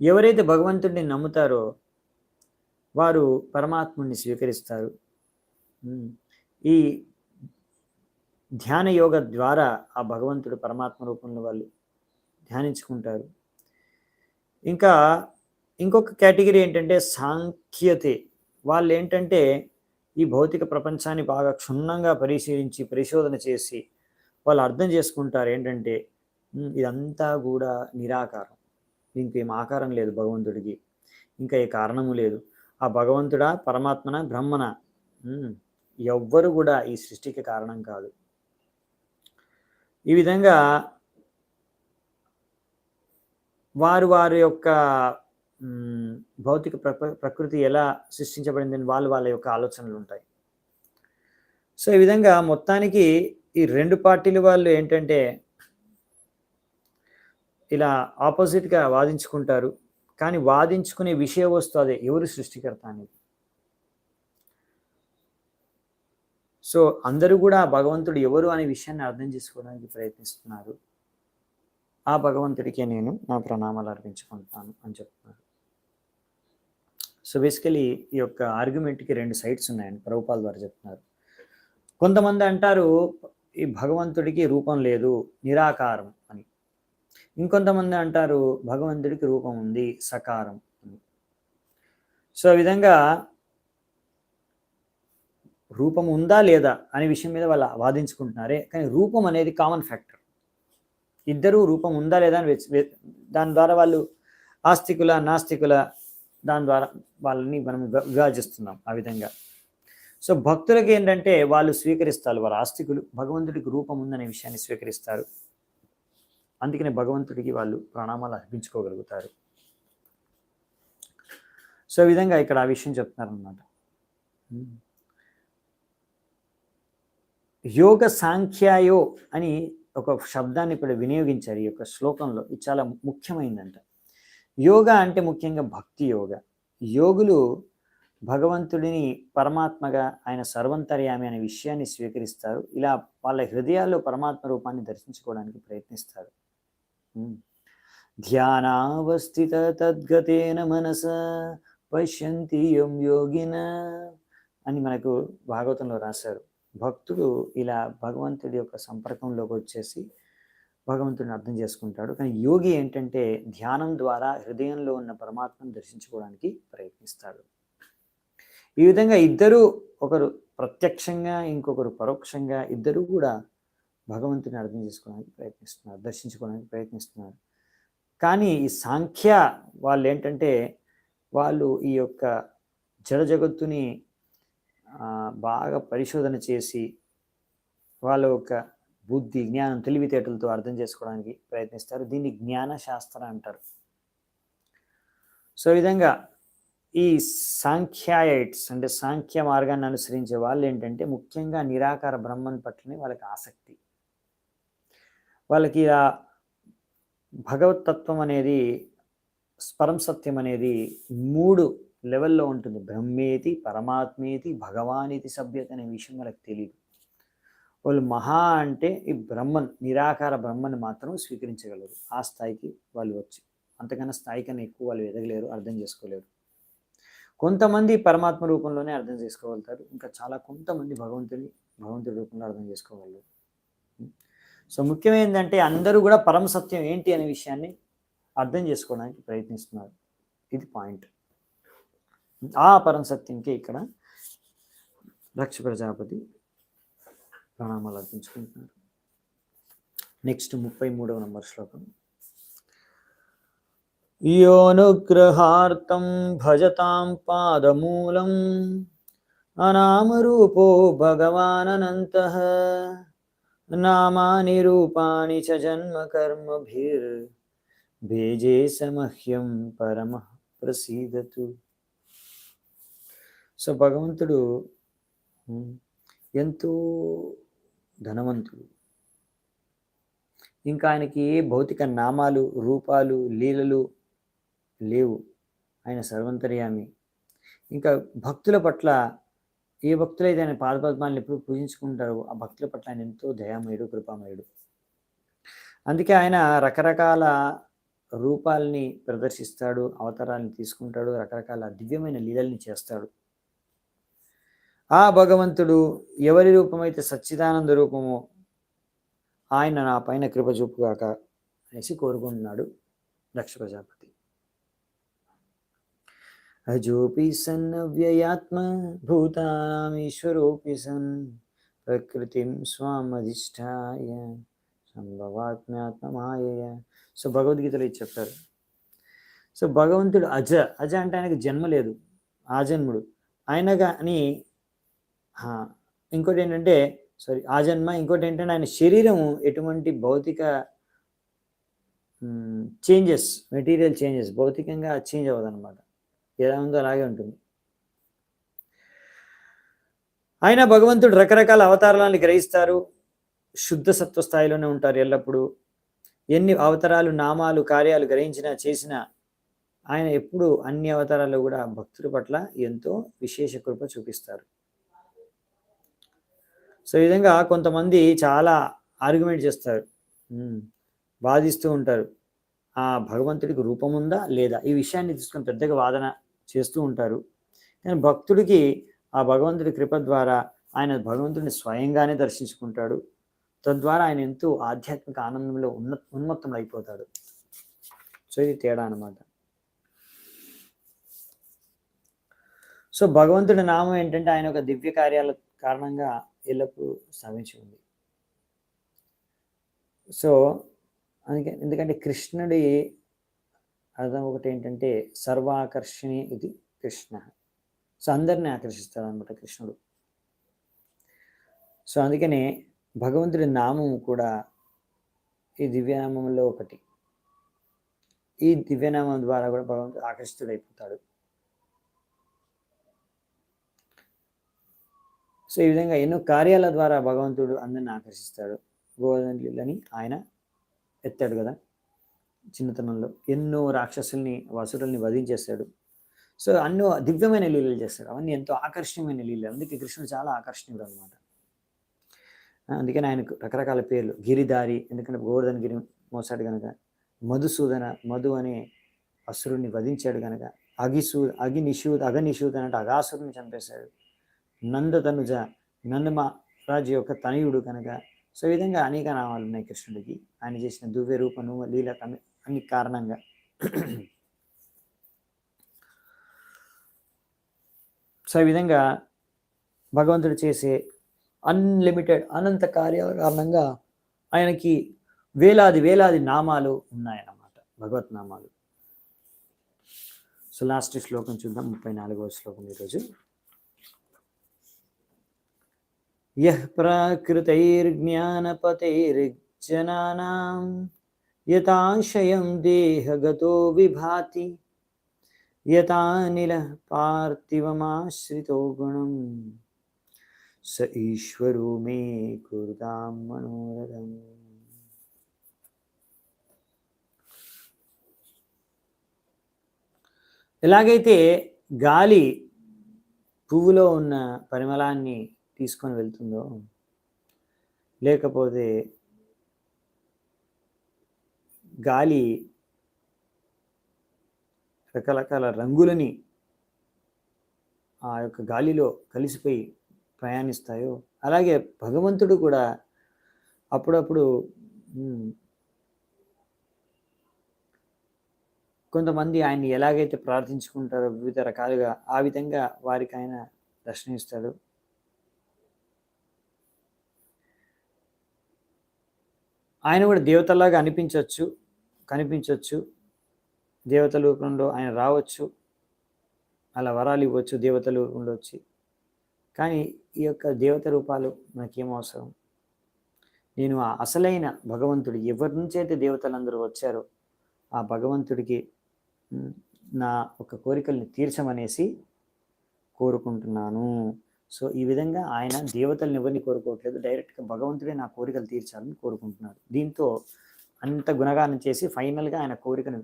ఎవరైతే భగవంతుడిని నమ్ముతారో వారు పరమాత్ముడిని స్వీకరిస్తారు. ఈ ధ్యాన యోగ ద్వారా ఆ భగవంతుడు పరమాత్మ రూపంలో వాళ్ళు ధ్యానించుకుంటారు. ఇంకా ఇంకొక కేటగిరీ ఏంటంటే సాంఖ్యతే. వాళ్ళు ఏంటంటే ఈ భౌతిక ప్రపంచాన్ని బాగా క్షుణ్ణంగా పరిశోధన చేసి వాళ్ళు అర్థం చేసుకుంటారు ఏంటంటే ఇదంతా కూడా నిరాకారం, ఇంకేం ఆకారం లేదు భగవంతుడికి, ఇంకా ఏ కారణము లేదు. ఆ భగవంతుడా, పరమాత్మన, బ్రహ్మన ఎవ్వరు కూడా ఈ సృష్టికి కారణం కాదు. ఈ విధంగా వారి యొక్క భౌతిక ప్రకృతి ఎలా సృష్టించబడిందని వాళ్ళ యొక్క ఆలోచనలు ఉంటాయి. సో ఈ విధంగా మొత్తానికి ఈ 2 పార్టీల వాళ్ళు ఏంటంటే ఇలా ఆపోజిట్గా వాదించుకుంటారు. కానీ వాదించుకునే విషయ వస్తువు అదే, ఎవరు సృష్టికర్త అనేది. సో అందరూ కూడా భగవంతుడు ఎవరు అనే విషయాన్ని అర్థం చేసుకోవడానికి ప్రయత్నిస్తున్నారు. ఆ భగవంతుడికే నేను నా ప్రణామాలు అర్పించుకుంటాను అని చెప్తున్నారు. సో బేసికలీ ఈ యొక్క ఆర్గ్యుమెంట్కి 2 సైడ్స్ ఉన్నాయని ప్రభుపాల్ ద్వారా చెప్తున్నారు. కొంతమంది అంటారు ఈ భగవంతుడికి రూపం లేదు, నిరాకారం అని. ఇంకొంతమంది అంటారు భగవంతుడికి రూపం ఉంది, సకారం అని. సో ఆ విధంగా రూపం ఉందా లేదా అనే విషయం మీద వాళ్ళు వాదించుకుంటున్నారే. కానీ రూపం అనేది కామన్ ఫ్యాక్టర్. ఇద్దరు రూపం ఉందా లేదా అని దాని ద్వారా వాళ్ళు ఆస్తికుల, నాస్తికుల దాని ద్వారా వాళ్ళని మనం విభజిస్తున్నాం ఆ విధంగా. సో భక్తులకి ఏంటంటే వాళ్ళు స్వీకరిస్తారు, వారు ఆస్తికులు, భగవంతుడికి రూపం ఉందనే విషయాన్ని స్వీకరిస్తారు. అందుకనే భగవంతుడికి వాళ్ళు ప్రణామాలు అర్పించుకోగలుగుతారు. సో ఈ విధంగా ఇక్కడ ఆ విషయం చెప్తున్నారనమాట. యోగ సాంఖ్యాయో అని ఒక శబ్దాన్ని ఇక్కడ వినియోగించారు ఈ యొక్క శ్లోకంలో. ఇది చాలా ముఖ్యమైనదంట. యోగ అంటే ముఖ్యంగా భక్తి యోగ. యోగులు భగవంతుడిని పరమాత్మగా, ఆయన సర్వంతర్యామి అనే విషయాన్ని స్వీకరిస్తారు. ఇలా వాళ్ళ హృదయాల్లో పరమాత్మ రూపాన్ని దర్శించుకోవడానికి ప్రయత్నిస్తారు. ధ్యానావస్థిత తద్గతేన మనస పశ్యంతి యం యోగిన అని మనకు భాగవతంలో రాశారు. భక్తుడు ఇలా భగవంతుడి యొక్క సంపర్కంలోకి వచ్చేసి భగవంతుడిని అర్థం చేసుకుంటాడు. కానీ యోగి ఏంటంటే ధ్యానం ద్వారా హృదయంలో ఉన్న పరమాత్మను దర్శించుకోవడానికి ప్రయత్నిస్తాడు. ఈ విధంగా ఇద్దరు, ఒకరు ప్రత్యక్షంగా ఇంకొకరు పరోక్షంగా, ఇద్దరు కూడా భగవంతుని అర్థం చేసుకోవడానికి ప్రయత్నిస్తున్నారు, దర్శించుకోవడానికి ప్రయత్నిస్తున్నారు. కానీ ఈ సాంఖ్య వాళ్ళు ఏంటంటే వాళ్ళు ఈ యొక్క జడ జగత్తుని బాగా పరిశోధన చేసి వాళ్ళ యొక్క బుద్ధి, జ్ఞానం, తెలివితేటలతో అర్థం చేసుకోవడానికి ప్రయత్నిస్తారు. దీన్ని జ్ఞాన శాస్త్రం అంటారు. సో ఈ విధంగా ఈ సాంఖ్యాయిట్స్ అంటే సాంఖ్య మార్గాన్ని అనుసరించే వాళ్ళు ఏంటంటే ముఖ్యంగా నిరాకార బ్రహ్మన్ పట్లనే వాళ్ళకి ఆసక్తి. వాళ్ళకి ఆ భగవతత్వం అనేది, పరం సత్యం అనేది 3 లెవెల్లో ఉంటుంది. బ్రహ్మేతి, పరమాత్మేతి, భగవానితి సభ్యత అనే విషయం వాళ్ళకి తెలియదు. వాళ్ళు మహా అంటే ఈ బ్రహ్మన్, నిరాకార బ్రహ్మని మాత్రం స్వీకరించగలరు. ఆ స్థాయికి వాళ్ళు వచ్చి, అంతకన్నా స్థాయి కన్నా ఎక్కువ వాళ్ళు ఎదగలేరు, అర్థం చేసుకోలేరు. కొంతమంది పరమాత్మ రూపంలోనే అర్థం చేసుకోగలుగుతారు. ఇంకా చాలా కొంతమంది భగవంతుడి రూపంలో అర్థం చేసుకోగలరు. సో ముఖ్యం ఏంటంటే అందరూ కూడా పరమ సత్యం ఏంటి అనే విషయాన్ని అర్థం చేసుకోవడానికి ప్రయత్నిస్తున్నారు. ఇది పాయింట్. ఆ పరమ సత్యంకి ఇక్కడ దక్ష ప్రజాపతి ప్రణామాలు అర్పించుకుంటున్నారు. నెక్స్ట్ 33వ నంబర్ శ్లోకం. యోనుగ్రహార్థం భజతాం పాదమూలం అనామరూపో భగవాననంతః నామాని రూపాని చ జన్మ కర్మభిర్ భేజే సమహ్యం పరమః ప్రసీదతు. సో భగవంతుడు ఎంతో ధనవంతుడు. ఇంకా ఆయనకి ఏ భౌతిక నామాలు, రూపాలు, లీలలు లేవు. ఆయన సర్వంతర్యామి. ఇంకా భక్తుల పట్ల, ఏ భక్తులైతే ఆయన పాదపద్మాలను ఎప్పుడు పూజించుకుంటారో ఆ భక్తుల పట్ల ఆయన ఎంతో దయామయుడు, కృపామయుడు. అందుకే ఆయన రకరకాల రూపాలని ప్రదర్శిస్తాడు, అవతారాలను తీసుకుంటాడు, రకరకాల దివ్యమైన లీలల్ని చేస్తాడు. ఆ భగవంతుడు ఎవరి రూపమైతే సచ్చిదానంద రూపమో ఆయన నా పైన కృప చూపుగాక అనేసి కోరుకుంటున్నాడు దక్ష ప్రజాపతి. అజోపి సన్ అవ్యయాత్మ భూతానామీశ్వరోపి సన్ ప్రకృతిం స్వామధిష్ఠాయ సంభవాత్మ్యాత్మ మాయయ. సో భగవద్గీతలో ఇది చెప్తారు. సో భగవంతుడు అజ అంటే ఆయనకు జన్మ లేదు, ఆజన్ముడు. ఆయన కానీ ఇంకోటి ఏంటంటే ఆజన్మ, ఇంకోటి ఏంటంటే ఆయన శరీరము ఎటువంటి భౌతిక చేంజెస్, మెటీరియల్ చేంజెస్, భౌతికంగా చేంజ్ అవ్వదు అనమాట. ఎలా ఉందో అలాగే ఉంటుంది. ఆయన భగవంతుడు రకరకాల అవతారాలను గ్రహిస్తారు. శుద్ధ సత్వ స్థాయిలోనే ఉంటారు ఎల్లప్పుడూ. ఎన్ని అవతారాలు, నామాలు, కార్యాలు గ్రహించినా చేసినా ఆయన ఎప్పుడు అన్ని అవతారాల్లో కూడా భక్తుల పట్ల ఎంతో విశేష కృప చూపిస్తారు. సో ఈ విధంగా కొంతమంది చాలా ఆర్గ్యుమెంట్ చేస్తారు, వాదిస్తూ ఉంటారు. ఆ భగవంతుడికి రూపం ఉందా లేదా, ఈ విషయాన్ని తీసుకొని పెద్దగా వాదన చేస్తూ ఉంటారు. కానీ భక్తుడికి ఆ భగవంతుడి కృప ద్వారా ఆయన భగవంతుడిని స్వయంగానే దర్శించుకుంటాడు. తద్వారా ఆయన ఎంతో ఆధ్యాత్మిక ఆనందంలో ఉన్మత్తం అయిపోతాడు. సో ఇది తేడా అనమాట. సో భగవంతుడి నామం ఏంటంటే ఆయన ఒక దివ్య కార్యాల కారణంగా ఎల్లప్పుడూ స్థాపించి ఉంది. సో ఎందుకంటే కృష్ణుడి అర్థం ఒకటి ఏంటంటే సర్వాకర్షణి ఇది కృష్ణ. సో అందరినీ ఆకర్షిస్తాడు అనమాట కృష్ణుడు. సో అందుకనే భగవంతుడి నామము కూడా ఈ దివ్యనామంలో ఒకటి. ఈ దివ్యనామం ద్వారా కూడా భగవంతుడు ఆకర్షితుడైపోతాడు. సో ఈ విధంగా ఎన్నో కార్యాల ద్వారా భగవంతుడు అందరిని ఆకర్షిస్తాడు. గోవర్ధన లీలని ఆయన ఎత్తాడు కదా చిన్నతనంలో, ఎన్నో రాక్షసుల్ని వసురుల్ని వధించేస్తాడు. సో అన్నో దివ్యమైన లీలలు చేస్తాడు, అవన్నీ ఎంతో ఆకర్షణీయమైన లీలలు. అందుకే కృష్ణుడు చాలా ఆకర్షణీయుడు అనమాట. అందుకని ఆయనకు రకరకాల పేర్లు. గిరిధారి, ఎందుకంటే గోవర్ధన గిరి మోసాడు కనుక. మధుసూదన, మధు అనే అసురుణ్ణి వధించాడు కనుక. అగనిషూద్ అంటే అగాసురుని చంపేశాడు. నందతనుజ, నందమహారాజు యొక్క తనయుడు కనుక. సో ఈ విధంగా అనేక నామాలు ఉన్నాయి కృష్ణుడికి, ఆయన చేసిన దివ్య రూపను లీల అన్ని కారణంగా. సో ఈ విధంగా భగవంతుడు చేసే అన్లిమిటెడ్ అనంత కార్యాల కారణంగా ఆయనకి వేలాది వేలాది నామాలు ఉన్నాయన్నమాట, భగవత్ నామాలు. సో లాస్ట్ శ్లోకం చూద్దాం, 34వ శ్లోకం ఈరోజు. యః ప్రాకృతైర్జ్ఞానపతైర్జనానాం యతాశయం దేహగతో విభాతి యతానిల పార్థివమాశ్రితో గుణం స ఈశ్వరో మే కురుతాం మనోరథం. ఎలాగైతే గాలి పువ్వులో ఉన్న పరిమళాన్ని తీసుకొని వెళ్తుందో, లేకపోతే గాలి రకరకాల రంగులని ఆ యొక్క గాలిలో కలిసిపోయి ప్రయాణిస్తాయో, అలాగే భగవంతుడు కూడా అప్పుడప్పుడు కొంతమంది ఆయన్ని ఎలాగైతే ప్రార్థించుకుంటారో వివిధ రకాలుగా, ఆ విధంగా వారికి ఆయన దర్శనమిస్తాడు. ఆయన కూడా దేవతలాగా కనిపించవచ్చు, దేవతల రూపంలో ఆయన రావచ్చు, అలా వరాలు ఇవ్వచ్చు దేవతల రూపంలో వచ్చి. కానీ ఈ యొక్క దేవత రూపాలు మనకేం అవసరం? నేను ఆ అసలైన భగవంతుడు, ఎవరి నుంచి అయితే దేవతలందరూ వచ్చారో ఆ భగవంతుడికి నా ఒక కోరికల్ని తీర్చమనేసి కోరుకుంటున్నాను. సో ఈ విధంగా ఆయన దేవతలను ఎవరిని కోరుకోవట్లేదు, డైరెక్ట్గా భగవంతుడే నా కోరికలు తీర్చాలని కోరుకుంటున్నాడు. దీంతో అంత గుణగానం చేసి ఫైనల్గా ఆయన కోరికను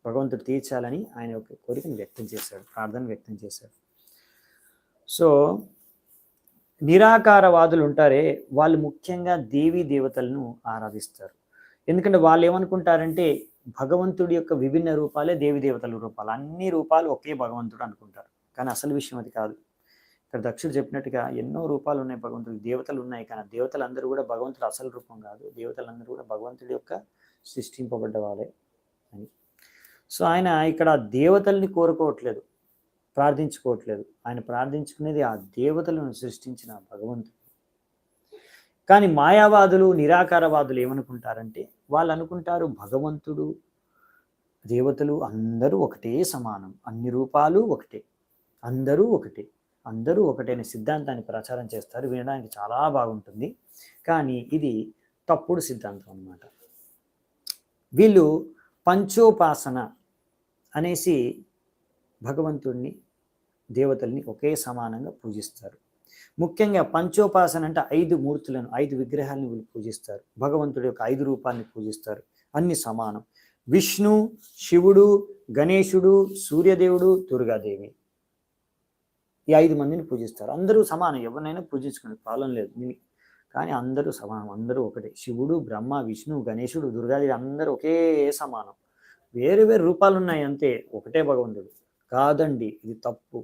భగవంతుడు తీర్చాలని ఆయన యొక్క కోరికను వ్యక్తం చేశాడు, ప్రార్థన వ్యక్తం చేశాడు. సో నిరాకారవాదులు ఉంటారే, వాళ్ళు ముఖ్యంగా దేవీ దేవతలను ఆరాధిస్తారు. ఎందుకంటే వాళ్ళు ఏమనుకుంటారంటే భగవంతుడి యొక్క విభిన్న రూపాలే దేవి దేవతల రూపాలు, అన్ని రూపాలు ఒకే భగవంతుడు అనుకుంటారు. కానీ అసలు విషయం అది కాదు. ఇక్కడ దక్షుడు చెప్పినట్టుగా ఎన్నో రూపాలు ఉన్నాయి భగవంతుడికి, దేవతలు ఉన్నాయి. కానీ దేవతలందరూ కూడా భగవంతుడు అసలు రూపం కాదు, దేవతలందరూ కూడా భగవంతుడి యొక్క సృష్టింపబడ్డ వాళ్ళే అని. సో ఆయన ఇక్కడ దేవతల్ని కోరుకోవట్లేదు, ప్రార్థించుకోవట్లేదు. ఆయన ప్రార్థించుకునేది ఆ దేవతలను సృష్టించిన భగవంతుడు. కానీ మాయావాదులు, నిరాకారవాదులు ఏమనుకుంటారంటే, వాళ్ళు అనుకుంటారు భగవంతుడు, దేవతలు అందరూ ఒకటే సమానం, అన్ని రూపాలు ఒకటే, అందరూ ఒకటే, అందరూ ఒకటే అనే సిద్ధాంతాన్ని ప్రచారం చేస్తారు. వినడానికి చాలా బాగుంటుంది, కానీ ఇది తప్పుడు సిద్ధాంతం అన్నమాట. వీళ్ళు పంచోపాసన అనేసి భగవంతుడిని, దేవతల్ని ఒకే సమానంగా పూజిస్తారు. ముఖ్యంగా పంచోపాసన అంటే 5 మూర్తులను, 5 విగ్రహాలను వీళ్ళు పూజిస్తారు. భగవంతుడి యొక్క 5 రూపాన్ని పూజిస్తారు, అన్ని సమానం. విష్ణు, శివుడు, గణేశుడు, సూర్యదేవుడు, దుర్గాదేవి, ఈ 5 మందిని పూజిస్తారు. అందరూ సమానం, ఎవరినైనా పూజించుకునే ప్రాబ్లం లేదు. కానీ అందరూ సమానం, అందరూ ఒకటే. శివుడు, బ్రహ్మ, విష్ణు, గణేశుడు, దుర్గాదేవి అందరూ ఒకే సమానం. వేరు వేరు రూపాలు ఉన్నాయి అంతే, ఒకటే భగవంతుడు కాదండి. ఇది తప్పు.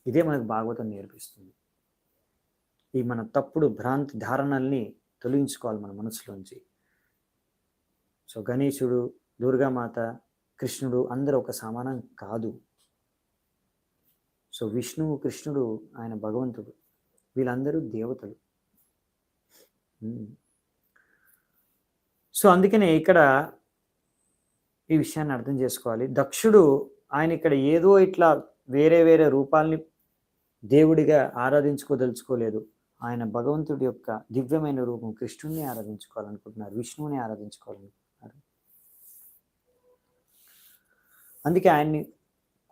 ఇదే మనకు భాగవతం నేర్పిస్తుంది. ఈ మన తప్పుడు భ్రాంతి ధారణల్ని తొలగించుకోవాలి మన మనసులోంచి. సో గణేశుడు, దుర్గామాత, కృష్ణుడు అందరూ ఒక సమానం కాదు. సో విష్ణువు, కృష్ణుడు ఆయన భగవంతుడు, వీళ్ళందరూ దేవతలు. సో అందుకనే ఇక్కడ ఈ విషయాన్ని అర్థం చేసుకోవాలి. దక్షుడు ఆయన ఇక్కడ ఏదో ఇట్లా వేరే వేరే రూపాల్ని దేవుడిగా ఆరాధించుకోదలుచుకోలేదు. ఆయన భగవంతుడి యొక్క దివ్యమైన రూపం కృష్ణుడిని ఆరాధించుకోవాలనుకుంటున్నారు, విష్ణువుని ఆరాధించుకోవాలనుకుంటున్నారు. అందుకే ఆయన్ని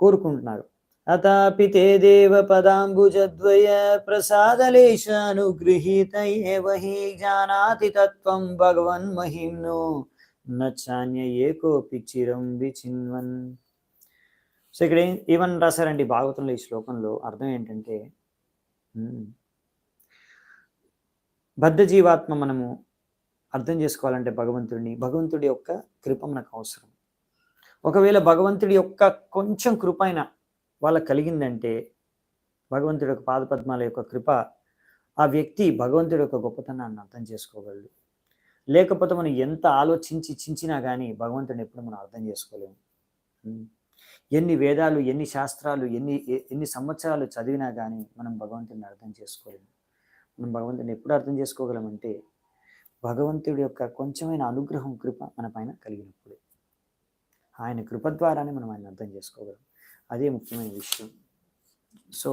కోరుకుంటున్నారు. అతాపి తే దేవ పదాంబుజద్వయ ప్రసాదలేశానుగృహీత ఏవ హి జానాతి తత్వం భగవన్ మహిమ్నో నచాన్య ఏకోపి చిరం విచిన్వన్. సో ఇక్కడ ఏమని రాశారండి భాగవతంలో, ఈ శ్లోకంలో అర్థం ఏంటంటే, బద్ధ జీవాత్మ మనము అర్థం చేసుకోవాలంటే భగవంతుడి యొక్క కృప మనకు అవసరం. ఒకవేళ భగవంతుడి యొక్క కొంచెం కృప అయినా వాళ్ళకి కలిగిందంటే, భగవంతుడి యొక్క పాదపద్మాల యొక్క కృప, ఆ వ్యక్తి భగవంతుడి యొక్క గొప్పతనాన్ని అర్థం చేసుకోగలడు. లేకపోతే మనం ఎంత చించినా కానీ భగవంతుడిని ఎప్పుడు మనం అర్థం చేసుకోలేము. ఎన్ని వేదాలు, ఎన్ని శాస్త్రాలు, ఎన్ని సంవత్సరాలు చదివినా కానీ మనం భగవంతుడిని అర్థం చేసుకోలేము. మనం భగవంతుడిని ఎప్పుడు అర్థం చేసుకోగలమంటే, భగవంతుడి యొక్క కొంచెమైన అనుగ్రహం, కృప మన పైన కలిగినప్పుడు. ఆయన కృప ద్వారానే మనం ఆయన అర్థం చేసుకోగలం. అదే ముఖ్యమైన విషయం. సో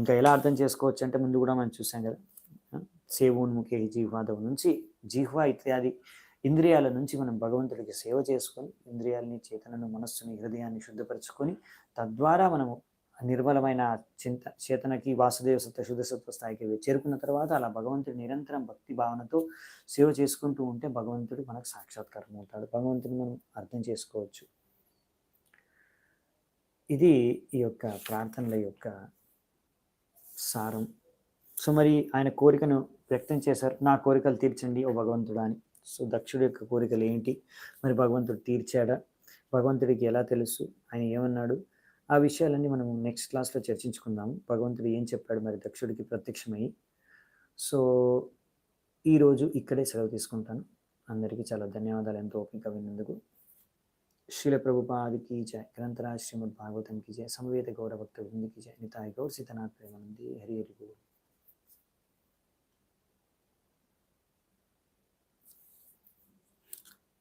ఇంకా ఎలా అర్థం చేసుకోవచ్చు అంటే, ముందు కూడా మనం చూసాం కదా, సేవోన్ముఖే జిహ్వాదం నుంచి, జిహ్వా ఇత్యాది ఇంద్రియాల నుంచి మనం భగవంతుడికి సేవ చేసుకొని, ఇంద్రియాలని, చేతనను, మనస్సుని, హృదయాన్ని శుద్ధపరచుకొని, తద్వారా మనము నిర్మలమైన చేతనకి, వాసుదేవ సత్వ శుద్ధ సత్వ స్థాయికి చేరుకున్న తర్వాత అలా భగవంతుడి నిరంతరం భక్తి భావనతో సేవ చేసుకుంటూ ఉంటే భగవంతుడు మనకు సాక్షాత్కారం అవుతాడు. భగవంతుడిని మనం అర్థం చేసుకోవచ్చు. ఇది ఈ యొక్క ప్రార్థనల యొక్క సారం. సో మరి ఆయన కోరికను వ్యక్తం చేశారు, నా కోరికలు తీర్చండి ఓ భగవంతుడా అని. సో దక్షుడి యొక్క కోరికలు ఏంటి, మరి భగవంతుడు తీర్చాడా, భగవంతుడికి ఎలా తెలుసు, ఆయన ఏమన్నాడు, ఆ విషయాలన్నీ మనం నెక్స్ట్ క్లాస్లో చర్చించుకుందాము. భగవంతుడు ఏం చెప్పాడు మరి దక్షుడికి ప్రత్యక్షమయ్యి. సో ఈరోజు ఇక్కడే సెలవు తీసుకుంటాను. అందరికీ చాలా ధన్యవాదాలు ఎంతో ఓపిక విన్నందుకు. శ్రీల ప్రభుపాదికి జయ, గ్రంథరాజ్ శ్రీమద్ భాగవతం की जय, समवेत गौर भक्त वृंद की जय, निताय गौर सीतनाथ प्रेमानंदी, हरि हरि बोल.